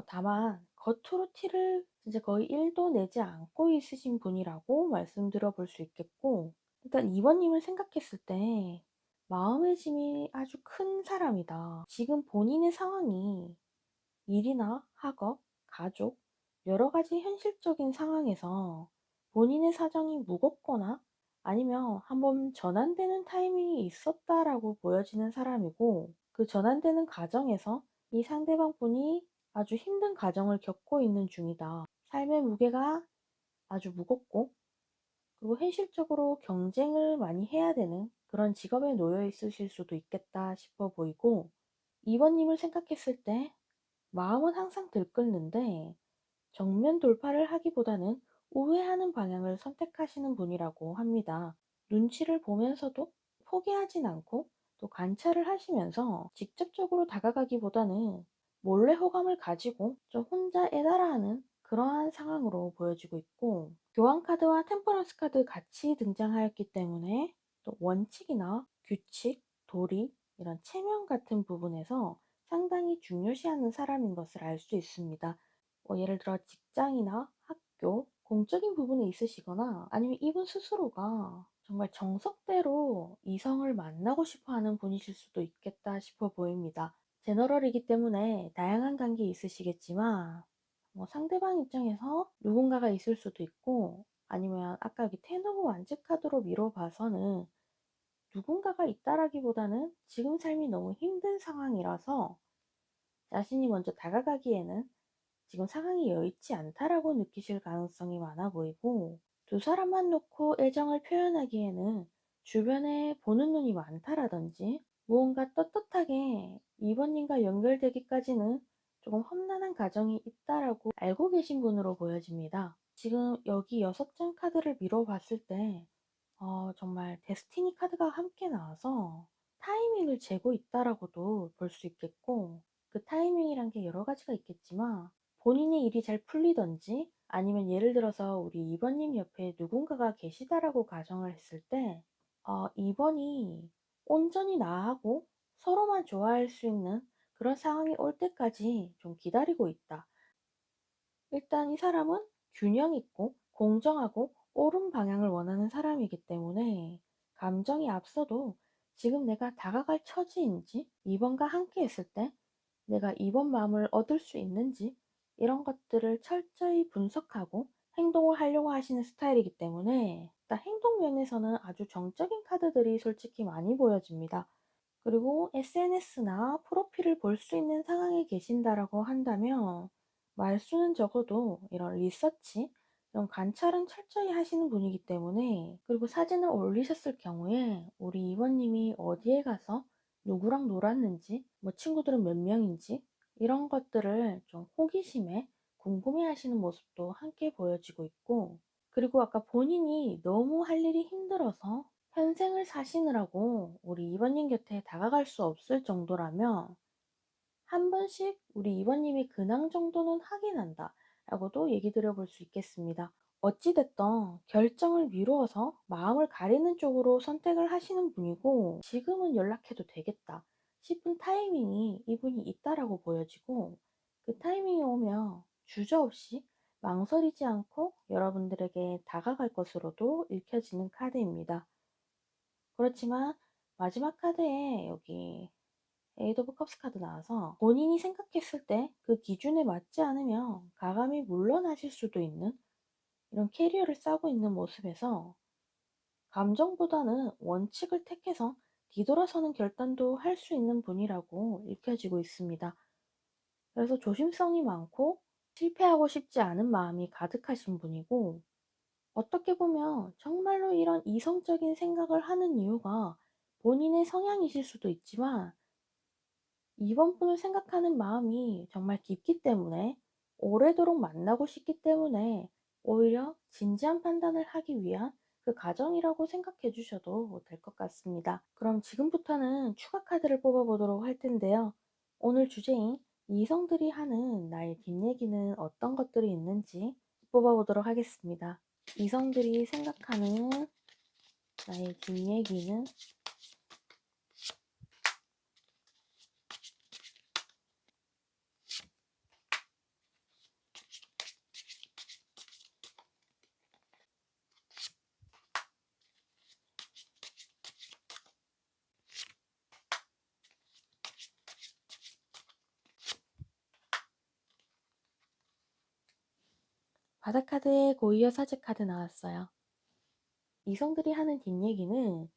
다만 겉으로 티를 진짜 거의 1도 내지 않고 있으신 분이라고 말씀드려 볼 수 있겠고, 일단 2번님을 생각했을 때 마음의 짐이 아주 큰 사람이다. 지금 본인의 상황이 일이나 학업, 가족, 여러 가지 현실적인 상황에서 본인의 사정이 무겁거나 아니면 한번 전환되는 타이밍이 있었다라고 보여지는 사람이고, 그 전환되는 과정에서 이 상대방 분이 아주 힘든 과정을 겪고 있는 중이다. 삶의 무게가 아주 무겁고, 그리고 현실적으로 경쟁을 많이 해야 되는 그런 직업에 놓여 있으실 수도 있겠다 싶어 보이고, 2번님을 생각했을 때 마음은 항상 들끓는데 정면 돌파를 하기보다는 우회하는 방향을 선택하시는 분이라고 합니다. 눈치를 보면서도 포기하진 않고 또 관찰을 하시면서 직접적으로 다가가기보다는 몰래 호감을 가지고 좀 혼자 애달아하는 그러한 상황으로 보여지고 있고, 교환 카드와 템퍼런스 카드 같이 등장하였기 때문에 또 원칙이나 규칙, 도리, 이런 체면 같은 부분에서 상당히 중요시하는 사람인 것을 알 수 있습니다. 예를 들어 직장이나 학교, 공적인 부분에 있으시거나 아니면 이분 스스로가 정말 정석대로 이성을 만나고 싶어 하는 분이실 수도 있겠다 싶어 보입니다. 제너럴이기 때문에 다양한 관계 있으시겠지만, 상대방 입장에서 누군가가 있을 수도 있고, 아니면 아까 여기 텐 오브 완즈 카드로 미뤄봐서는 누군가가 있다라기보다는 지금 삶이 너무 힘든 상황이라서 자신이 먼저 다가가기에는 지금 상황이 여의치 않다라고 느끼실 가능성이 많아 보이고, 두 사람만 놓고 애정을 표현하기에는 주변에 보는 눈이 많다라든지 무언가 떳떳하게 이번님과 연결되기까지는 조금 험난한 과정이 있다라고 알고 계신 분으로 보여집니다. 지금 여기 6장 카드를 미뤄봤을 때 정말 데스티니 카드가 함께 나와서 타이밍을 재고 있다라고도 볼 수 있겠고, 그 타이밍이란 게 여러 가지가 있겠지만 본인의 일이 잘 풀리든지 아니면 예를 들어서 우리 2번님 옆에 누군가가 계시다라고 가정을 했을 때 2번이 온전히 나하고 서로만 좋아할 수 있는 그런 상황이 올 때까지 좀 기다리고 있다. 일단 이 사람은 균형 있고 공정하고 옳은 방향을 원하는 사람이기 때문에 감정이 앞서도 지금 내가 다가갈 처지인지, 2번과 함께 했을 때 내가 2번 마음을 얻을 수 있는지, 이런 것들을 철저히 분석하고 행동을 하려고 하시는 스타일이기 때문에 일단 행동 면에서는 아주 정적인 카드들이 솔직히 많이 보여집니다. 그리고 SNS나 프로필을 볼 수 있는 상황에 계신다라고 한다면 말수는 적어도 이런 리서치, 이런 관찰은 철저히 하시는 분이기 때문에, 그리고 사진을 올리셨을 경우에 우리 이번님이 어디에 가서 누구랑 놀았는지, 뭐 친구들은 몇 명인지 이런 것들을 좀 호기심에 궁금해 하시는 모습도 함께 보여지고 있고, 그리고 아까 본인이 너무 할 일이 힘들어서 현생을 사시느라고 우리 이번님 곁에 다가갈 수 없을 정도라면 한 번씩 우리 이번님이 근황 정도는 확인한다 라고도 얘기 드려볼 수 있겠습니다. 어찌됐던 결정을 미루어서 마음을 가리는 쪽으로 선택을 하시는 분이고, 지금은 연락해도 되겠다 싶은 타이밍이 이분이 있다라고 보여지고, 그 타이밍이 오면 주저없이 망설이지 않고 여러분들에게 다가갈 것으로도 읽혀지는 카드입니다. 그렇지만 마지막 카드에 여기 에이드 오브 컵스 카드 나와서 본인이 생각했을 때 그 기준에 맞지 않으면 과감히 물러나실 수도 있는 이런 캐리어를 싸고 있는 모습에서 감정보다는 원칙을 택해서 뒤돌아서는 결단도 할 수 있는 분이라고 읽혀지고 있습니다. 그래서 조심성이 많고 실패하고 싶지 않은 마음이 가득하신 분이고, 어떻게 보면 정말로 이런 이성적인 생각을 하는 이유가 본인의 성향이실 수도 있지만 이번 분을 생각하는 마음이 정말 깊기 때문에 오래도록 만나고 싶기 때문에 오히려 진지한 판단을 하기 위한 그 과정이라고 생각해 주셔도 될 것 같습니다. 그럼 지금부터는 추가 카드를 뽑아 보도록 할 텐데요. 오늘 주제인 이성들이 하는 나의 뒷얘기는 어떤 것들이 있는지 뽑아 보도록 하겠습니다. 이성들이 생각하는 나의 뒷얘기는 바다카드에 고이어 사제 카드 나왔어요. 이성들이 하는 뒷얘기는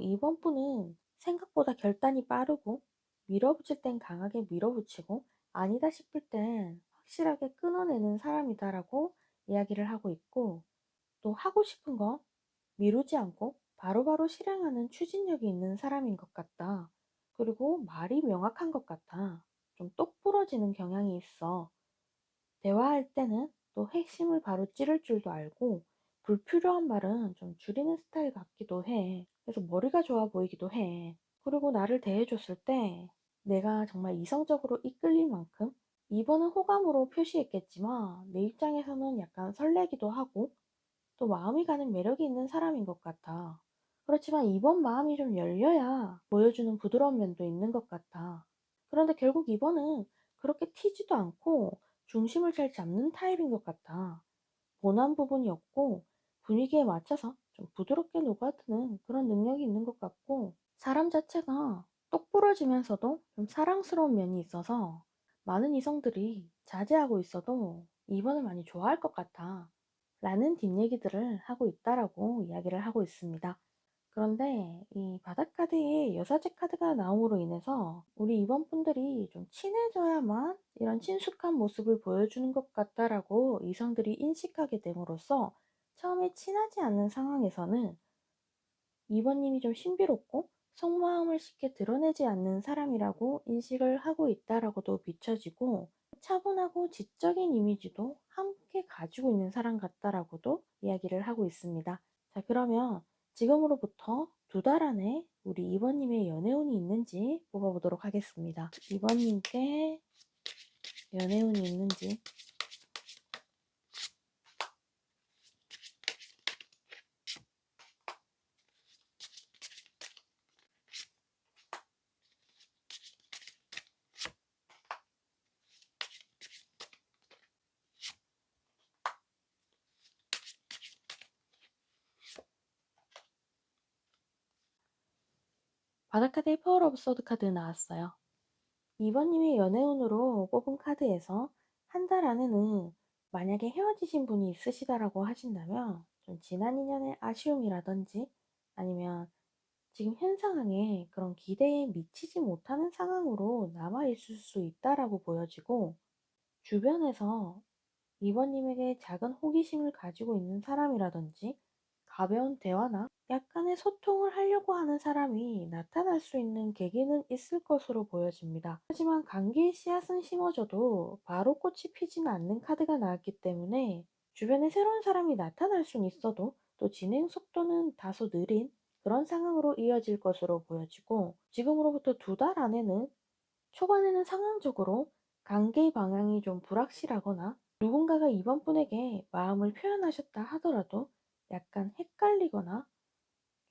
이번 분은 생각보다 결단이 빠르고 밀어붙일 땐 강하게 밀어붙이고 아니다 싶을 땐 확실하게 끊어내는 사람이다라고 이야기를 하고 있고 또 하고 싶은 거 미루지 않고 바로바로 실행하는 추진력이 있는 사람인 것 같다. 그리고 말이 명확한 것 같아. 좀 똑부러지는 경향이 있어. 대화할 때는 또 핵심을 바로 찌를 줄도 알고 불필요한 말은 좀 줄이는 스타일 같기도 해. 그래서 머리가 좋아 보이기도 해. 그리고 나를 대해줬을 때 내가 정말 이성적으로 이끌릴 만큼 이번은 호감으로 표시했겠지만 내 입장에서는 약간 설레기도 하고 또 마음이 가는 매력이 있는 사람인 것 같아. 그렇지만 이번 마음이 좀 열려야 보여주는 부드러운 면도 있는 것 같아. 그런데 결국 이번은 그렇게 튀지도 않고 중심을 잘 잡는 타입인 것 같아. 본한 부분이 없고 분위기에 맞춰서 좀 부드럽게 녹아드는 그런 능력이 있는 것 같고 사람 자체가 똑부러지면서도 좀 사랑스러운 면이 있어서 많은 이성들이 자제하고 있어도 이번을 많이 좋아할 것 같아. 라는 뒷얘기들을 하고 있다라고 이야기를 하고 있습니다. 그런데 이 바닷카드에 여사제 카드가 나옴으로 인해서 우리 이번 분들이 좀 친해져야만 이런 친숙한 모습을 보여주는 것 같다라고 이성들이 인식하게 됨으로써 처음에 친하지 않는 상황에서는 이번님이 좀 신비롭고 속마음을 쉽게 드러내지 않는 사람이라고 인식을 하고 있다라고도 비춰지고 차분하고 지적인 이미지도 함께 가지고 있는 사람 같다라고도 이야기를 하고 있습니다. 자, 그러면 지금으로부터 2달 안에 우리 이번님의 연애운이 있는지 뽑아보도록 하겠습니다. 이번님께 연애운이 있는지. 바닷카드의 파워 오브 소드 카드 나왔어요. 이번님의 연애운으로 뽑은 카드에서 한 달 안에는 만약에 헤어지신 분이 있으시다라고 하신다면 좀 지난 인연의 아쉬움이라든지 아니면 지금 현 상황에 그런 기대에 미치지 못하는 상황으로 남아있을 수 있다라고 보여지고 주변에서 이번님에게 작은 호기심을 가지고 있는 사람이라든지 가벼운 대화나 약간의 소통을 하려고 하는 사람이 나타날 수 있는 계기는 있을 것으로 보여집니다. 하지만 감기의 씨앗은 심어져도 바로 꽃이 피지는 않는 카드가 나왔기 때문에 주변에 새로운 사람이 나타날 수는 있어도 또 진행 속도는 다소 느린 그런 상황으로 이어질 것으로 보여지고 지금으로부터 2달 안에는 초반에는 상황적으로 관계의 방향이 좀 불확실하거나 누군가가 이번 분에게 마음을 표현하셨다 하더라도 약간 헷갈리거나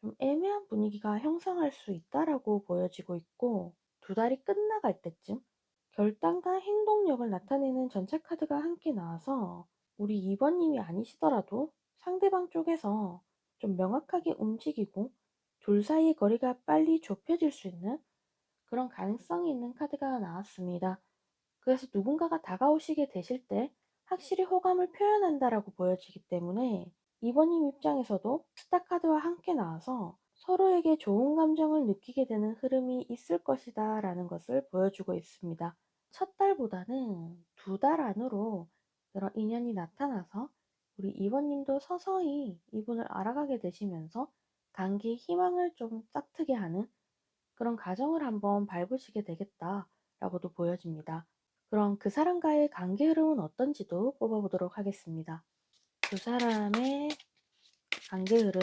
좀 애매한 분위기가 형성할 수 있다라고 보여지고 있고 2달이 끝나갈 때쯤 결단과 행동력을 나타내는 전체 카드가 함께 나와서 우리 2번님이 아니시더라도 상대방 쪽에서 좀 명확하게 움직이고 둘 사이의 거리가 빨리 좁혀질 수 있는 그런 가능성이 있는 카드가 나왔습니다. 그래서 누군가가 다가오시게 되실 때 확실히 호감을 표현한다라고 보여지기 때문에 이번님 입장에서도 스타 카드와 함께 나와서 서로에게 좋은 감정을 느끼게 되는 흐름이 있을 것이다 라는 것을 보여주고 있습니다. 첫 달보다는 2달 안으로 그런 인연이 나타나서 우리 이번님도 서서히 이분을 알아가게 되시면서 관계의 희망을 좀 싹트게 하는 그런 가정을 한번 밟으시게 되겠다라고도 보여집니다. 그럼 그 사람과의 관계 흐름은 어떤지도 뽑아보도록 하겠습니다. 두 사람의 관계 흐름,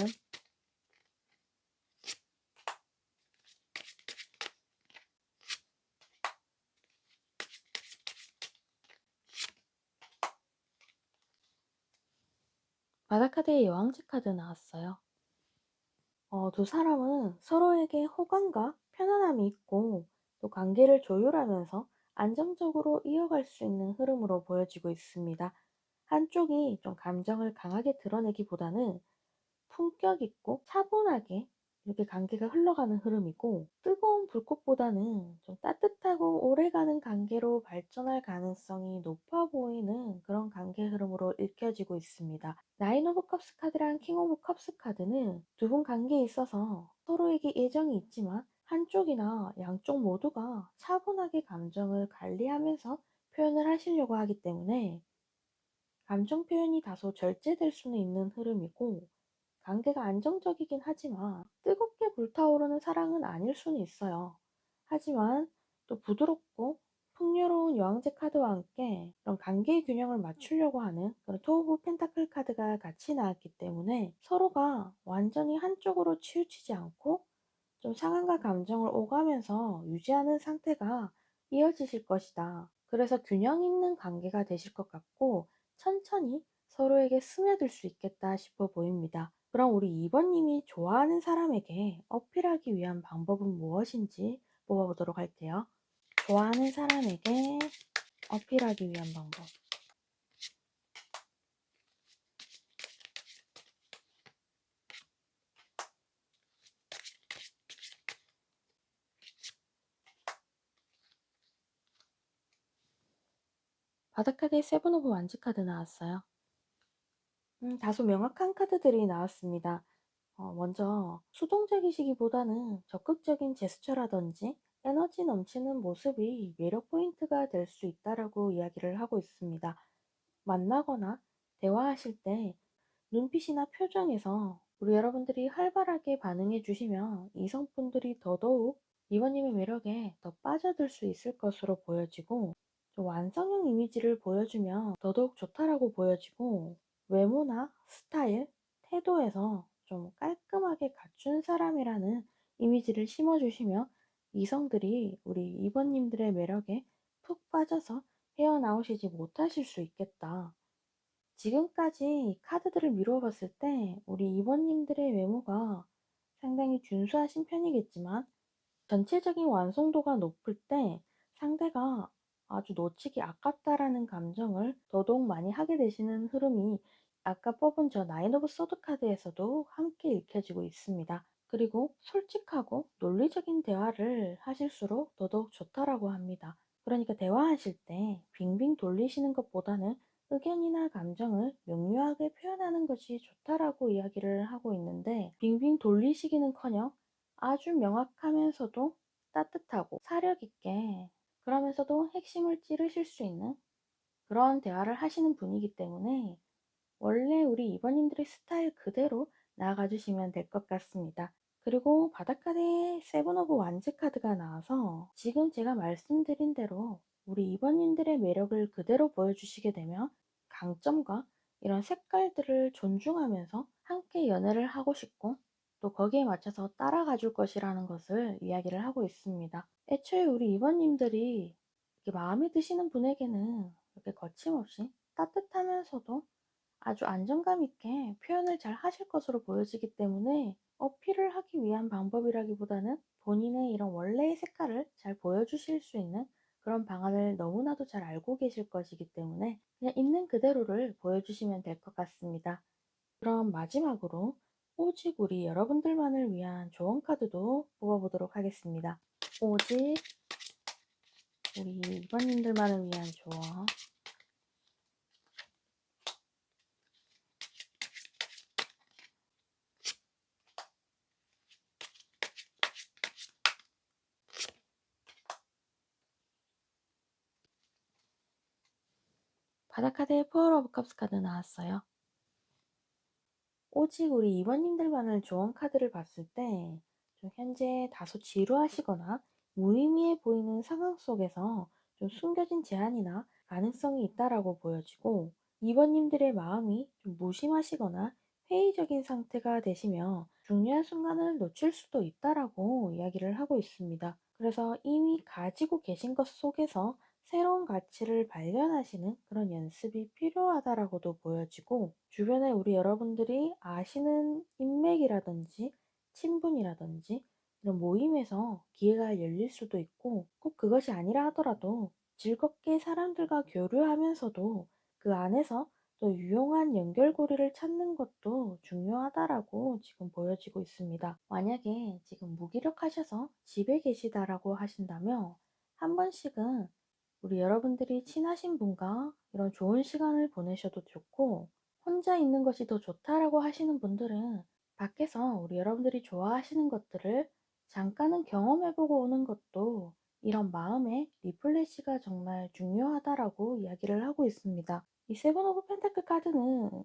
바다카드의 여왕제 카드 나왔어요. 두 사람은 서로에게 호감과 편안함이 있고 또 관계를 조율하면서 안정적으로 이어갈 수 있는 흐름으로 보여지고 있습니다. 한쪽이 좀 감정을 강하게 드러내기보다는 품격 있고 차분하게 이렇게 관계가 흘러가는 흐름이고, 뜨거운 불꽃보다는 좀 따뜻하고 오래가는 관계로 발전할 가능성이 높아 보이는 그런 관계 흐름으로 읽혀지고 있습니다. 나인 오브 컵스 카드랑 킹 오브 컵스 카드는 두 분 관계에 있어서 서로에게 애정이 있지만 한쪽이나 양쪽 모두가 차분하게 감정을 관리하면서 표현을 하시려고 하기 때문에 감정 표현이 다소 절제될 수는 있는 흐름이고, 관계가 안정적이긴 하지만 뜨겁게 불타오르는 사랑은 아닐 수는 있어요. 하지만 또 부드럽고 풍요로운 여왕제 카드와 함께 그런 관계의 균형을 맞추려고 하는 그런 투 오브 펜타클 카드가 같이 나왔기 때문에 서로가 완전히 한쪽으로 치우치지 않고 좀 상황과 감정을 오가면서 유지하는 상태가 이어지실 것이다. 그래서 균형 있는 관계가 되실 것 같고 천천히 서로에게 스며들 수 있겠다 싶어 보입니다. 그럼 우리 2번님이 좋아하는 사람에게 어필하기 위한 방법은 무엇인지 뽑아보도록 할게요. 좋아하는 사람에게 어필하기 위한 방법. 바닷카드에 세븐 오브 완즈 카드 나왔어요. 다소 명확한 카드들이 나왔습니다. 먼저 수동적이시기보다는 적극적인 제스처라든지 에너지 넘치는 모습이 매력 포인트가 될 수 있다라고 이야기를 하고 있습니다. 만나거나 대화하실 때 눈빛이나 표정에서 우리 여러분들이 활발하게 반응해 주시면 이성분들이 더더욱 이번님의 매력에 더 빠져들 수 있을 것으로 보여지고, 좀 완성형 이미지를 보여주면 더더욱 좋다라고 보여지고, 외모나 스타일, 태도에서 좀 깔끔하게 갖춘 사람이라는 이미지를 심어주시면 이성들이 우리 이번님들의 매력에 푹 빠져서 헤어나오시지 못하실 수 있겠다. 지금까지 카드들을 미루어 봤을 때 우리 이번님들의 외모가 상당히 준수하신 편이겠지만 전체적인 완성도가 높을 때 상대가 아주 놓치기 아깝다라는 감정을 더더욱 많이 하게 되시는 흐름이 아까 뽑은 저 나인 오브 소드 카드에서도 함께 읽혀지고 있습니다. 그리고 솔직하고 논리적인 대화를 하실수록 더더욱 좋다라고 합니다. 그러니까 대화하실 때 빙빙 돌리시는 것보다는 의견이나 감정을 명료하게 표현하는 것이 좋다라고 이야기를 하고 있는데, 빙빙 돌리시기는커녕 아주 명확하면서도 따뜻하고 사력 있게, 그러면서도 핵심을 찌르실 수 있는 그런 대화를 하시는 분이기 때문에 원래 우리 이번님들의 스타일 그대로 나아가 주시면 될 것 같습니다. 그리고 바닷가에 세븐 오브 완즈 카드가 나와서 지금 제가 말씀드린 대로 우리 이번님들의 매력을 그대로 보여주시게 되면 강점과 이런 색깔들을 존중하면서 함께 연애를 하고 싶고 또 거기에 맞춰서 따라가 줄 것이라는 것을 이야기를 하고 있습니다. 애초에 우리 이번님들이 이렇게 마음에 드시는 분에게는 이렇게 거침없이 따뜻하면서도 아주 안정감 있게 표현을 잘 하실 것으로 보여지기 때문에 어필을 하기 위한 방법이라기보다는 본인의 이런 원래의 색깔을 잘 보여주실 수 있는 그런 방안을 너무나도 잘 알고 계실 것이기 때문에 그냥 있는 그대로를 보여주시면 될 것 같습니다. 그럼 마지막으로 오직 우리 여러분들만을 위한 조언 카드도 뽑아보도록 하겠습니다. 오직 우리 이번님들만을 위한 조언. 바다카드의 포어 오브 컵스 카드 나왔어요. 오직 우리 이번님들만을 조언 카드를 봤을 때 좀 현재 다소 지루하시거나 무의미해 보이는 상황 속에서 좀 숨겨진 제한이나 가능성이 있다라고 보여지고, 이번님들의 마음이 좀 무심하시거나 회의적인 상태가 되시며 중요한 순간을 놓칠 수도 있다라고 이야기를 하고 있습니다. 그래서 이미 가지고 계신 것 속에서 새로운 가치를 발견하시는 그런 연습이 필요하다라고도 보여지고, 주변에 우리 여러분들이 아시는 인맥이라든지 친분이라든지 이런 모임에서 기회가 열릴 수도 있고, 꼭 그것이 아니라 하더라도 즐겁게 사람들과 교류하면서도 그 안에서 또 유용한 연결고리를 찾는 것도 중요하다라고 지금 보여지고 있습니다. 만약에 지금 무기력하셔서 집에 계시다라고 하신다면 한 번씩은 우리 여러분들이 친하신 분과 이런 좋은 시간을 보내셔도 좋고, 혼자 있는 것이 더 좋다라고 하시는 분들은 밖에서 우리 여러분들이 좋아하시는 것들을 잠깐은 경험해보고 오는 것도 이런 마음의 리플레시가 정말 중요하다라고 이야기를 하고 있습니다. 이 세븐 오브 펜타클 카드는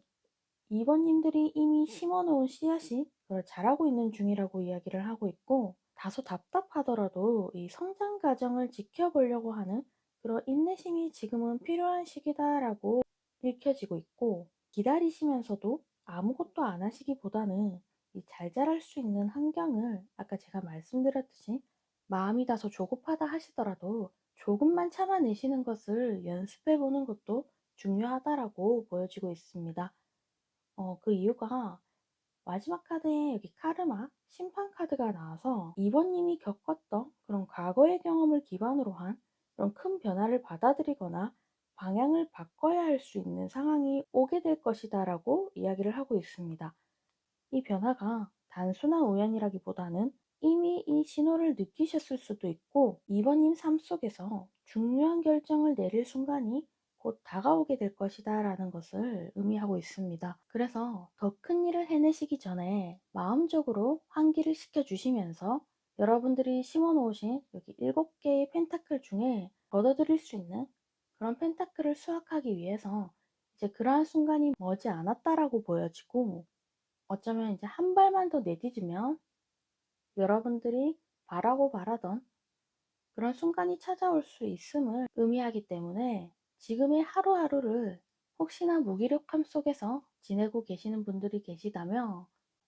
2번님들이 이미 심어놓은 씨앗이 그걸 자라고 있는 중이라고 이야기를 하고 있고, 다소 답답하더라도 이 성장 과정을 지켜보려고 하는 그런 인내심이 지금은 필요한 시기다라고 읽혀지고 있고, 기다리시면서도 아무것도 안 하시기보다는 이 잘 자랄 수 있는 환경을 아까 제가 말씀드렸듯이 마음이 다소 조급하다 하시더라도 조금만 참아내시는 것을 연습해 보는 것도 중요하다라고 보여지고 있습니다. 그 이유가 마지막 카드에 여기 카르마, 심판 카드가 나와서 이번님이 겪었던 그런 과거의 경험을 기반으로 한 그런 큰 변화를 받아들이거나 방향을 바꿔야 할 수 있는 상황이 오게 될 것이다라고 이야기를 하고 있습니다. 이 변화가 단순한 우연이라기보다는 이미 이 신호를 느끼셨을 수도 있고, 이번님 삶 속에서 중요한 결정을 내릴 순간이 곧 다가오게 될 것이다 라는 것을 의미하고 있습니다. 그래서 더 큰 일을 해내시기 전에 마음적으로 환기를 시켜주시면서 여러분들이 심어놓으신 여기 7개의 펜타클 중에 얻어들일 수 있는 그런 펜타클을 수확하기 위해서 이제 그러한 순간이 머지 않았다라고 보여지고, 어쩌면 이제 한 발만 더 내디디면 여러분들이 바라고 바라던 그런 순간이 찾아올 수 있음을 의미하기 때문에, 지금의 하루하루를 혹시나 무기력함 속에서 지내고 계시는 분들이 계시다면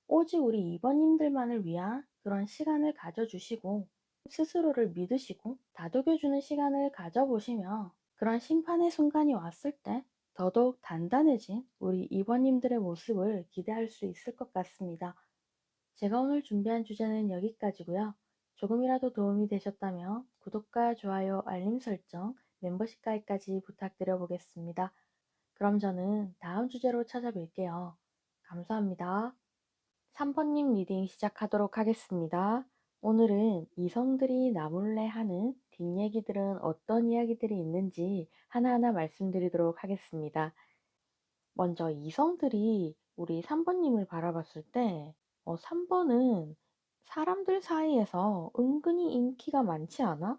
오직 우리 이번님들만을 위한 그런 시간을 가져주시고 스스로를 믿으시고 다독여주는 시간을 가져보시면 그런 심판의 순간이 왔을 때 더더욱 단단해진 우리 이번님들의 모습을 기대할 수 있을 것 같습니다. 제가 오늘 준비한 주제는 여기까지고요. 조금이라도 도움이 되셨다면 구독과 좋아요, 알림 설정, 멤버십 가입까지 부탁드려 보겠습니다. 그럼 저는 다음 주제로 찾아뵐게요. 감사합니다. 3번님 리딩 시작하도록 하겠습니다. 오늘은 이성들이 나몰래 하는 뒷얘기들은 어떤 이야기들이 있는지 하나하나 말씀드리도록 하겠습니다. 먼저 이성들이 우리 3번님을 바라봤을 때 3번은 사람들 사이에서 은근히 인기가 많지 않아?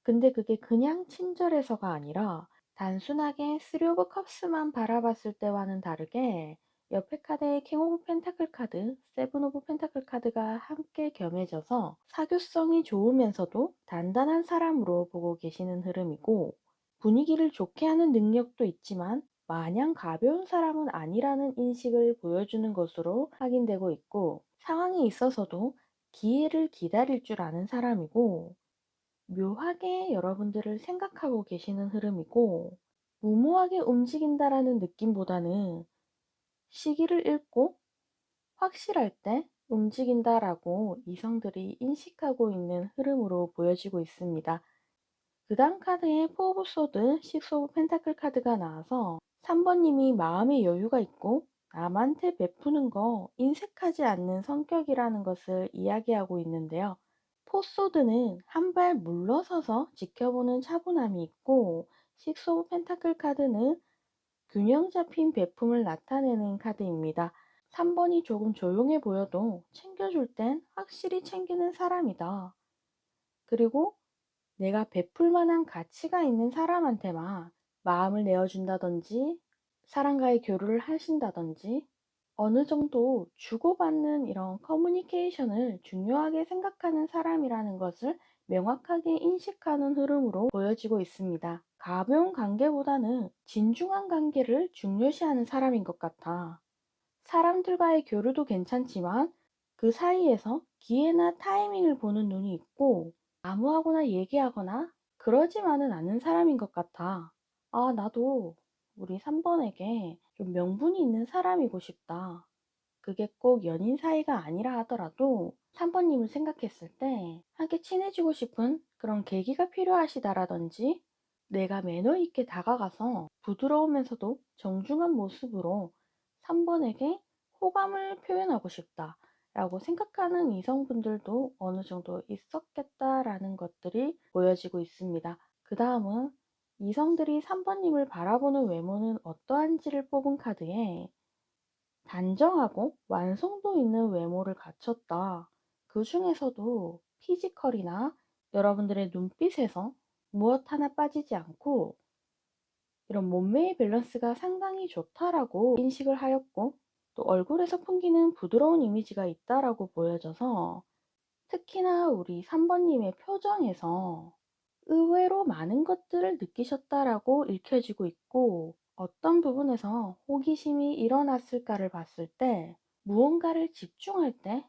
근데 그게 그냥 친절해서가 아니라 단순하게 3 오브 컵스만 바라봤을 때와는 다르게 옆에 카드의 킹 오브 펜타클 카드, 세븐 오브 펜타클 카드가 함께 겸해져서 사교성이 좋으면서도 단단한 사람으로 보고 계시는 흐름이고, 분위기를 좋게 하는 능력도 있지만 마냥 가벼운 사람은 아니라는 인식을 보여주는 것으로 확인되고 있고, 상황이 있어서도 기회를 기다릴 줄 아는 사람이고, 묘하게 여러분들을 생각하고 계시는 흐름이고, 무모하게 움직인다라는 느낌보다는 시기를 읽고 확실할 때 움직인다라고 이성들이 인식하고 있는 흐름으로 보여지고 있습니다. 그 다음 카드에 포 오브 소드, 식스 오브 펜타클 카드가 나와서 3번님이 마음의 여유가 있고 남한테 베푸는 거 인색하지 않는 성격이라는 것을 이야기하고 있는데요. 포소드는 한 발 물러서서 지켜보는 차분함이 있고, 식스 오브 펜타클 카드는 균형 잡힌 베품을 나타내는 카드입니다. 3번이 조금 조용해 보여도 챙겨줄 땐 확실히 챙기는 사람이다. 그리고 내가 베풀 만한 가치가 있는 사람한테만 마음을 내어준다든지 사람과의 교류를 하신다든지 어느 정도 주고받는 이런 커뮤니케이션을 중요하게 생각하는 사람이라는 것을 명확하게 인식하는 흐름으로 보여지고 있습니다. 가벼운 관계보다는 진중한 관계를 중요시하는 사람인 것 같아. 사람들과의 교류도 괜찮지만 그 사이에서 기회나 타이밍을 보는 눈이 있고 아무하고나 얘기하거나 그러지만은 않는 사람인 것 같아. 아, 나도 우리 3번에게 좀 명분이 있는 사람이고 싶다. 그게 꼭 연인 사이가 아니라 하더라도 3번님을 생각했을 때 함께 친해지고 싶은 그런 계기가 필요하시다라든지 내가 매너 있게 다가가서 부드러우면서도 정중한 모습으로 3번에게 호감을 표현하고 싶다라고 생각하는 이성분들도 어느 정도 있었겠다라는 것들이 보여지고 있습니다. 그 다음은 이성들이 3번님을 바라보는 외모는 어떠한지를 뽑은 카드에 단정하고 완성도 있는 외모를 갖췄다. 그 중에서도 피지컬이나 여러분들의 눈빛에서 무엇 하나 빠지지 않고 이런 몸매의 밸런스가 상당히 좋다라고 인식을 하였고 또 얼굴에서 풍기는 부드러운 이미지가 있다라고 보여져서 특히나 우리 3번님의 표정에서 의외로 많은 것들을 느끼셨다라고 읽혀지고 있고 어떤 부분에서 호기심이 일어났을까를 봤을 때 무언가를 집중할 때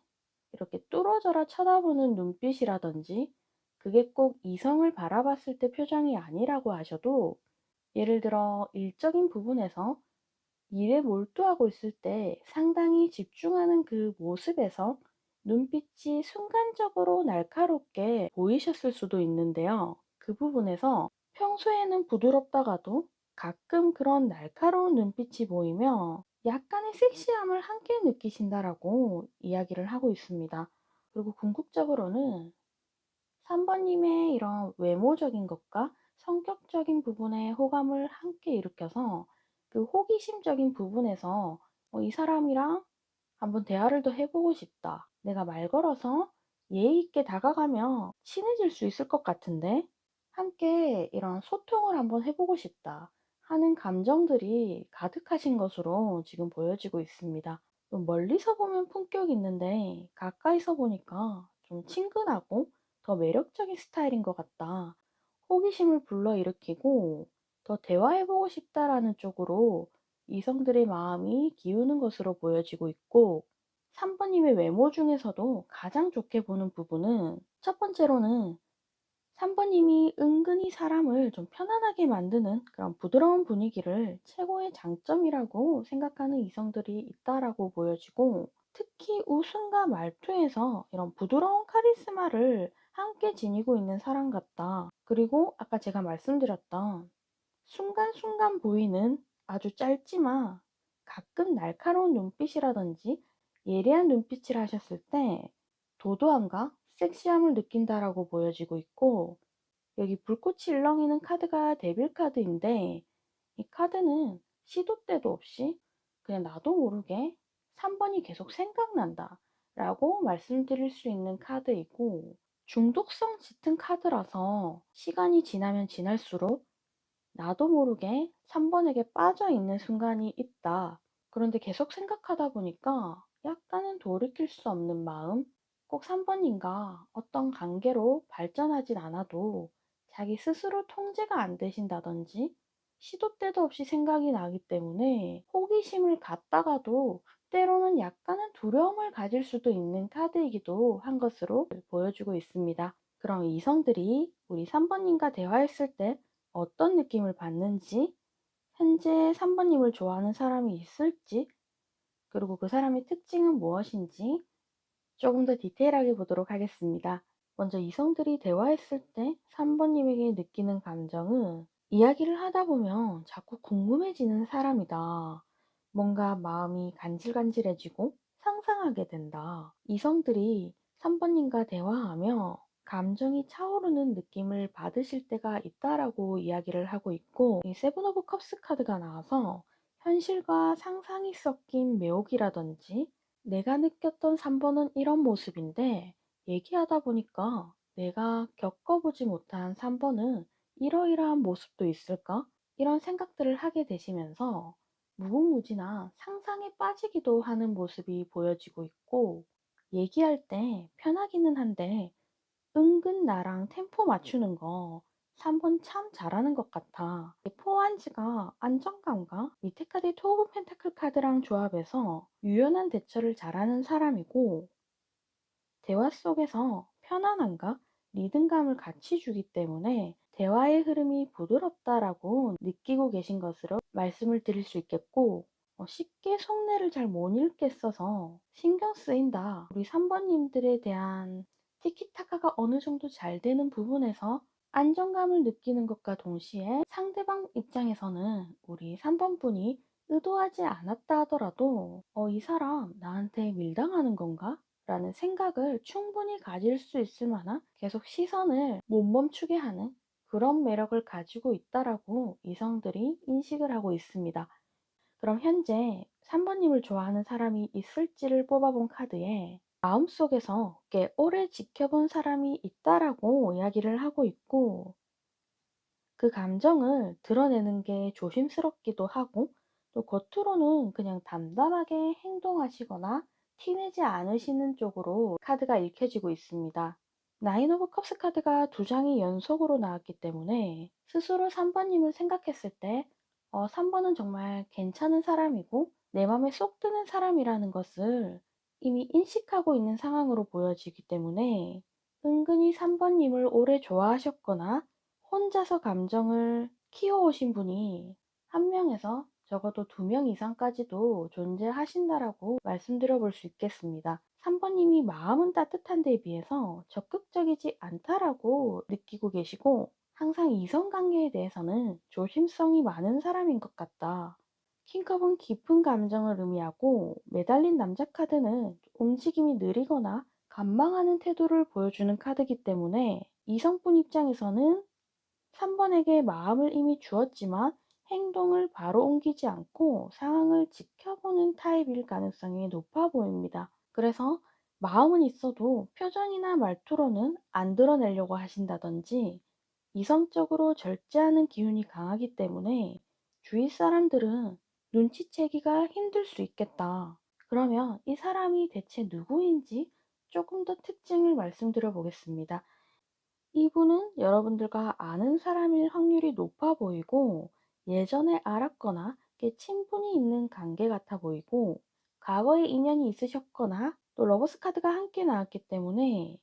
이렇게 뚫어져라 쳐다보는 눈빛이라든지 그게 꼭 이성을 바라봤을 때 표정이 아니라고 하셔도 예를 들어 일적인 부분에서 일에 몰두하고 있을 때 상당히 집중하는 그 모습에서 눈빛이 순간적으로 날카롭게 보이셨을 수도 있는데요. 그 부분에서 평소에는 부드럽다가도 가끔 그런 날카로운 눈빛이 보이며 약간의 섹시함을 함께 느끼신다라고 이야기를 하고 있습니다. 그리고 궁극적으로는 3번님의 이런 외모적인 것과 성격적인 부분에 호감을 함께 일으켜서 그 호기심적인 부분에서 이 사람이랑 한번 대화를 더 해보고 싶다. 내가 말 걸어서 예의 있게 다가가면 친해질 수 있을 것 같은데 함께 이런 소통을 한번 해보고 싶다 하는 감정들이 가득하신 것으로 지금 보여지고 있습니다. 좀 멀리서 보면 품격 있는데 가까이서 보니까 좀 친근하고 더 매력적인 스타일인 것 같다. 호기심을 불러일으키고 더 대화해보고 싶다라는 쪽으로 이성들의 마음이 기우는 것으로 보여지고 있고 3번님의 외모 중에서도 가장 좋게 보는 부분은 첫 번째로는 3번님이 은근히 사람을 좀 편안하게 만드는 그런 부드러운 분위기를 최고의 장점이라고 생각하는 이성들이 있다라고 보여지고 특히 웃음과 말투에서 이런 부드러운 카리스마를 함께 지니고 있는 사람 같다. 그리고 아까 제가 말씀드렸던 순간순간 보이는 아주 짧지만 가끔 날카로운 눈빛이라든지 예리한 눈빛을 하셨을 때 도도함과 섹시함을 느낀다라고 보여지고 있고 여기 불꽃이 일렁이는 카드가 데빌 카드인데 이 카드는 시도 때도 없이 그냥 나도 모르게 3번이 계속 생각난다 라고 말씀드릴 수 있는 카드이고 중독성 짙은 카드라서 시간이 지나면 지날수록 나도 모르게 3번에게 빠져 있는 순간이 있다. 그런데 계속 생각하다 보니까 약간은 돌이킬 수 없는 마음? 꼭 3번인가 어떤 관계로 발전하진 않아도 자기 스스로 통제가 안 되신다든지 시도 때도 없이 생각이 나기 때문에 호기심을 갖다가도 때로는 약간은 두려움을 가질 수도 있는 카드이기도 한 것으로 보여주고 있습니다. 그럼 이성들이 우리 3번님과 대화했을 때 어떤 느낌을 받는지, 현재 3번님을 좋아하는 사람이 있을지, 그리고 그 사람의 특징은 무엇인지 조금 더 디테일하게 보도록 하겠습니다. 먼저 이성들이 대화했을 때 3번님에게 느끼는 감정은 이야기를 하다 보면 자꾸 궁금해지는 사람이다. 뭔가 마음이 간질간질해지고 상상하게 된다. 이성들이 3번님과 대화하며 감정이 차오르는 느낌을 받으실 때가 있다라고 이야기를 하고 있고 이 세븐 오브 컵스 카드가 나와서 현실과 상상이 섞인 매혹이라든지 내가 느꼈던 3번은 이런 모습인데 얘기하다 보니까 내가 겪어보지 못한 3번은 이러이러한 모습도 있을까? 이런 생각들을 하게 되시면서 무궁무진한 상상에 빠지기도 하는 모습이 보여지고 있고, 얘기할 때 편하기는 한데 은근 나랑 템포 맞추는 거 3번 참 잘하는 것 같아. 이 포환지가 안정감과 밑에 카드 투 오브 펜타클 카드랑 조합해서 유연한 대처를 잘하는 사람이고, 대화 속에서 편안함과 리듬감을 같이 주기 때문에 대화의 흐름이 부드럽다라고 느끼고 계신 것으로 말씀을 드릴 수 있겠고, 쉽게 속내를 잘 못 읽겠어서 신경 쓰인다. 우리 3번님들에 대한 티키타카가 어느 정도 잘 되는 부분에서 안정감을 느끼는 것과 동시에 상대방 입장에서는 우리 3번 분이 의도하지 않았다 하더라도 이 사람 나한테 밀당하는 건가? 라는 생각을 충분히 가질 수 있을 만한 계속 시선을 못 멈추게 하는 그런 매력을 가지고 있다라고 이성들이 인식을 하고 있습니다. 그럼 현재 3번님을 좋아하는 사람이 있을지를 뽑아본 카드에 마음속에서 꽤 오래 지켜본 사람이 있다라고 이야기를 하고 있고, 그 감정을 드러내는 게 조심스럽기도 하고, 또 겉으로는 그냥 담담하게 행동하시거나 티내지 않으시는 쪽으로 카드가 읽혀지고 있습니다. 나인 오브 컵스 카드가 두 장이 연속으로 나왔기 때문에 스스로 3번님을 생각했을 때 3번은 정말 괜찮은 사람이고 내 맘에 쏙 드는 사람이라는 것을 이미 인식하고 있는 상황으로 보여지기 때문에 은근히 3번님을 오래 좋아하셨거나 혼자서 감정을 키워오신 분이 한 명에서 적어도 두 명 이상까지도 존재하신다라고 말씀드려 볼 수 있겠습니다. 3번님이 마음은 따뜻한 데에 비해서 적극적이지 않다라고 느끼고 계시고, 항상 이성관계에 대해서는 조심성이 많은 사람인 것 같다. 킹컵은 깊은 감정을 의미하고, 매달린 남자 카드는 움직임이 느리거나 간망하는 태도를 보여주는 카드이기 때문에 이성분 입장에서는 3번에게 마음을 이미 주었지만 행동을 바로 옮기지 않고 상황을 지켜보는 타입일 가능성이 높아 보입니다. 그래서 마음은 있어도 표정이나 말투로는 안 드러내려고 하신다든지 이성적으로 절제하는 기운이 강하기 때문에 주위 사람들은 눈치채기가 힘들 수 있겠다. 그러면 이 사람이 대체 누구인지 조금 더 특징을 말씀드려 보겠습니다. 이분은 여러분들과 아는 사람일 확률이 높아 보이고, 예전에 알았거나 친분이 있는 관계 같아 보이고, 과거에 인연이 있으셨거나 또 러버스 카드가 함께 나왔기 때문에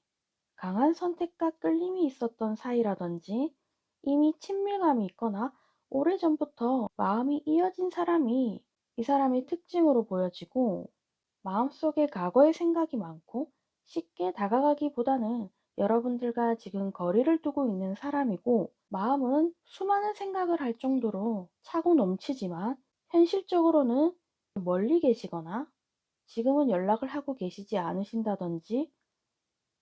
강한 선택과 끌림이 있었던 사이라든지 이미 친밀감이 있거나 오래전부터 마음이 이어진 사람이 이 사람의 특징으로 보여지고, 마음속에 과거의 생각이 많고 쉽게 다가가기보다는 여러분들과 지금 거리를 두고 있는 사람이고, 마음은 수많은 생각을 할 정도로 차고 넘치지만 현실적으로는 멀리 계시거나 지금은 연락을 하고 계시지 않으신다든지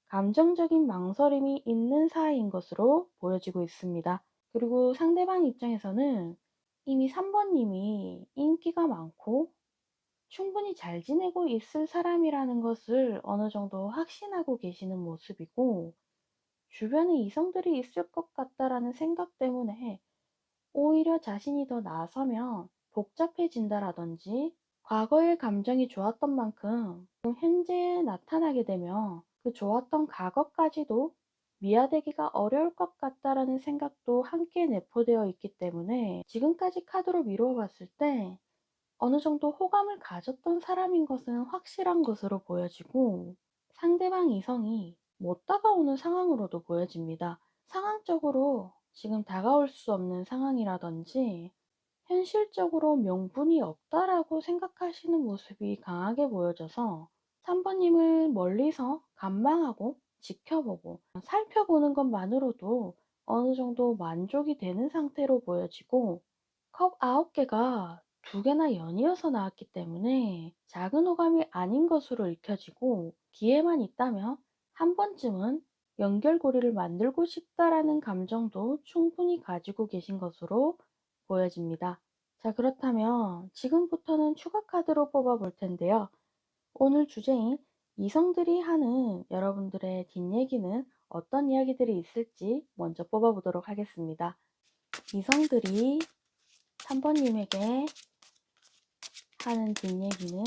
감정적인 망설임이 있는 사이인 것으로 보여지고 있습니다. 그리고 상대방 입장에서는 이미 3번님이 인기가 많고 충분히 잘 지내고 있을 사람이라는 것을 어느 정도 확신하고 계시는 모습이고, 주변에 이성들이 있을 것 같다라는 생각 때문에 오히려 자신이 더 나서면 복잡해진다라든지 과거의 감정이 좋았던 만큼 현재에 나타나게 되면 그 좋았던 과거까지도 미화되기가 어려울 것 같다라는 생각도 함께 내포되어 있기 때문에 지금까지 카드로 미루어 봤을 때 어느 정도 호감을 가졌던 사람인 것은 확실한 것으로 보여지고, 상대방 이성이 못 다가오는 상황으로도 보여집니다. 상황적으로 지금 다가올 수 없는 상황이라든지 현실적으로 명분이 없다라고 생각하시는 모습이 강하게 보여져서 3번님을 멀리서 관망하고 지켜보고 살펴보는 것만으로도 어느 정도 만족이 되는 상태로 보여지고, 컵 9개가 두 개나 연이어서 나왔기 때문에 작은 호감이 아닌 것으로 읽혀지고, 기회만 있다면 한 번쯤은 연결고리를 만들고 싶다라는 감정도 충분히 가지고 계신 것으로 보여집니다. 자, 그렇다면 지금부터는 추가 카드로 뽑아 볼 텐데요. 오늘 주제인 이성들이 하는 여러분들의 뒷얘기는 어떤 이야기들이 있을지 먼저 뽑아 보도록 하겠습니다. 이성들이 3번님에게 하는 뒷얘기는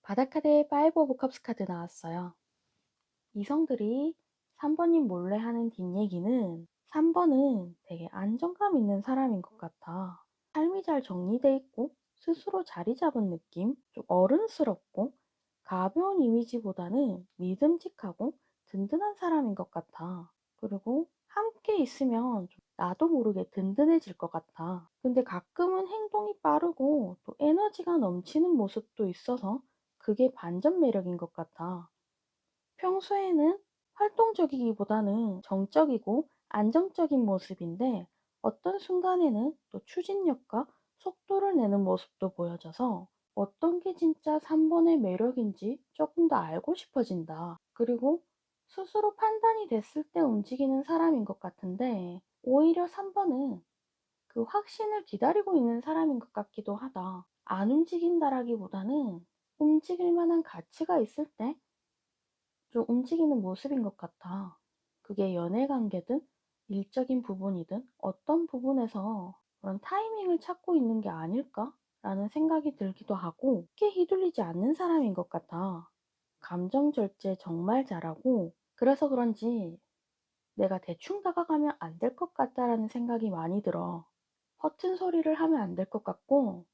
바다카드의 5 오브 컵스 카드 나왔어요. 이성들이 3번님 몰래 하는 뒷얘기는 3번은 되게 안정감 있는 사람인 것 같아. 삶이 잘 정리돼 있고 스스로 자리 잡은 느낌? 좀 어른스럽고 가벼운 이미지보다는 믿음직하고 든든한 사람인 것 같아. 그리고 함께 있으면 좀 나도 모르게 든든해질 것 같아. 근데 가끔은 행동이 빠르고 또 에너지가 넘치는 모습도 있어서 그게 반전 매력인 것 같아. 평소에는 활동적이기보다는 정적이고 안정적인 모습인데 어떤 순간에는 또 추진력과 속도를 내는 모습도 보여져서 어떤 게 진짜 3번의 매력인지 조금 더 알고 싶어진다. 그리고 스스로 판단이 됐을 때 움직이는 사람인 것 같은데 오히려 3번은 그 확신을 기다리고 있는 사람인 것 같기도 하다. 안 움직인다라기보다는 움직일 만한 가치가 있을 때 좀 움직이는 모습인 것 같아. 그게 연애 관계든 일적인 부분이든 어떤 부분에서 그런 타이밍을 찾고 있는 게 아닐까? 라는 생각이 들기도 하고 쉽게 휘둘리지 않는 사람인 것 같아. 감정 절제 정말 잘하고 그래서 그런지 내가 대충 다가가면 안 될 것 같다라는 생각이 많이 들어. 허튼 소리를 하면 안 될 것 같고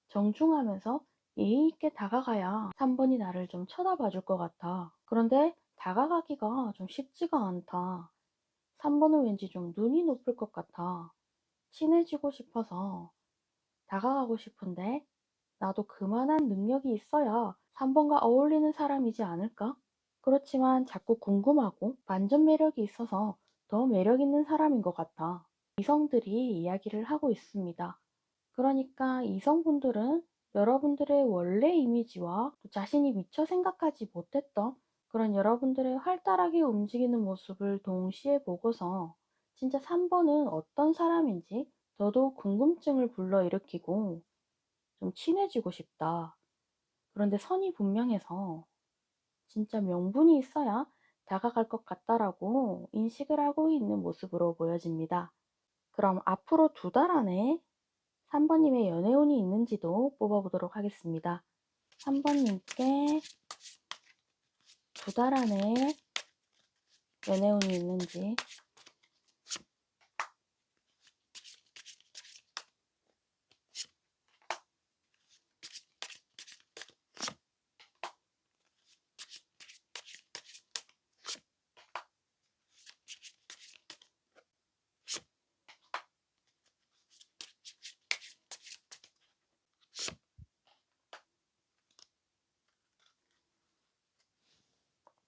정중하면서 예의 있게 다가가야 3번이 나를 좀 쳐다봐 줄 것 같아. 그런데 다가가기가 좀 쉽지가 않다. 3번은 왠지 좀 눈이 높을 것 같아. 친해지고 싶어서 다가가고 싶은데 나도 그만한 능력이 있어야 3번과 어울리는 사람이지 않을까? 그렇지만 자꾸 궁금하고 반전 매력이 있어서 더 매력 있는 사람인 것 같아. 이성들이 이야기를 하고 있습니다. 그러니까 이성분들은 여러분들의 원래 이미지와 또 자신이 미처 생각하지 못했던 그런 여러분들의 활달하게 움직이는 모습을 동시에 보고서 진짜 3번은 어떤 사람인지 더더욱 궁금증을 불러일으키고 좀 친해지고 싶다. 그런데 선이 분명해서 진짜 명분이 있어야 다가갈 것 같다라고 인식을 하고 있는 모습으로 보여집니다. 그럼 앞으로 2달 안에 3번님의 연애운이 있는지도 뽑아보도록 하겠습니다. 3번님께 2달 안에 연애운이 있는지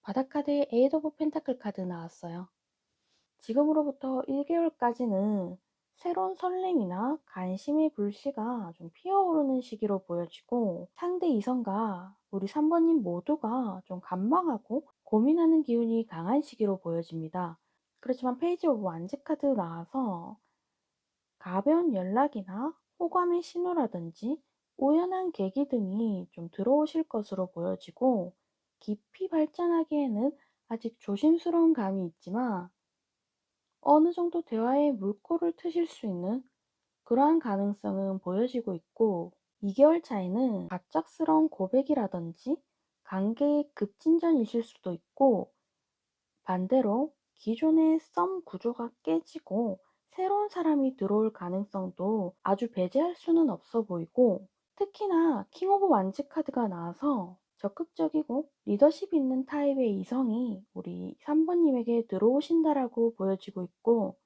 바닥카드의 에이드 오브 펜타클 카드 나왔어요. 지금으로부터 1개월까지는 새로운 설렘이나 관심의 불씨가 좀 피어오르는 시기로 보여지고 상대 이성과 우리 3번님 모두가 좀 간망하고 고민하는 기운이 강한 시기로 보여집니다. 그렇지만 페이지 오브 완즈 카드 나와서 가벼운 연락이나 호감의 신호라든지 우연한 계기 등이 좀 들어오실 것으로 보여지고 깊이 발전하기에는 아직 조심스러운 감이 있지만 어느 정도 대화에 물꼬를 트실 수 있는 그러한 가능성은 보여지고 있고 2개월 차에는 갑작스러운 고백이라든지 관계의 급진전이실 수도 있고 반대로 기존의 썸 구조가 깨지고 새로운 사람이 들어올 가능성도 아주 배제할 수는 없어 보이고 특히나 킹 오브 완즈 카드가 나와서 적극적이고 리더십 있는 타입의 이성이 우리 3번님에게 들어오신다라고 보여지고 있고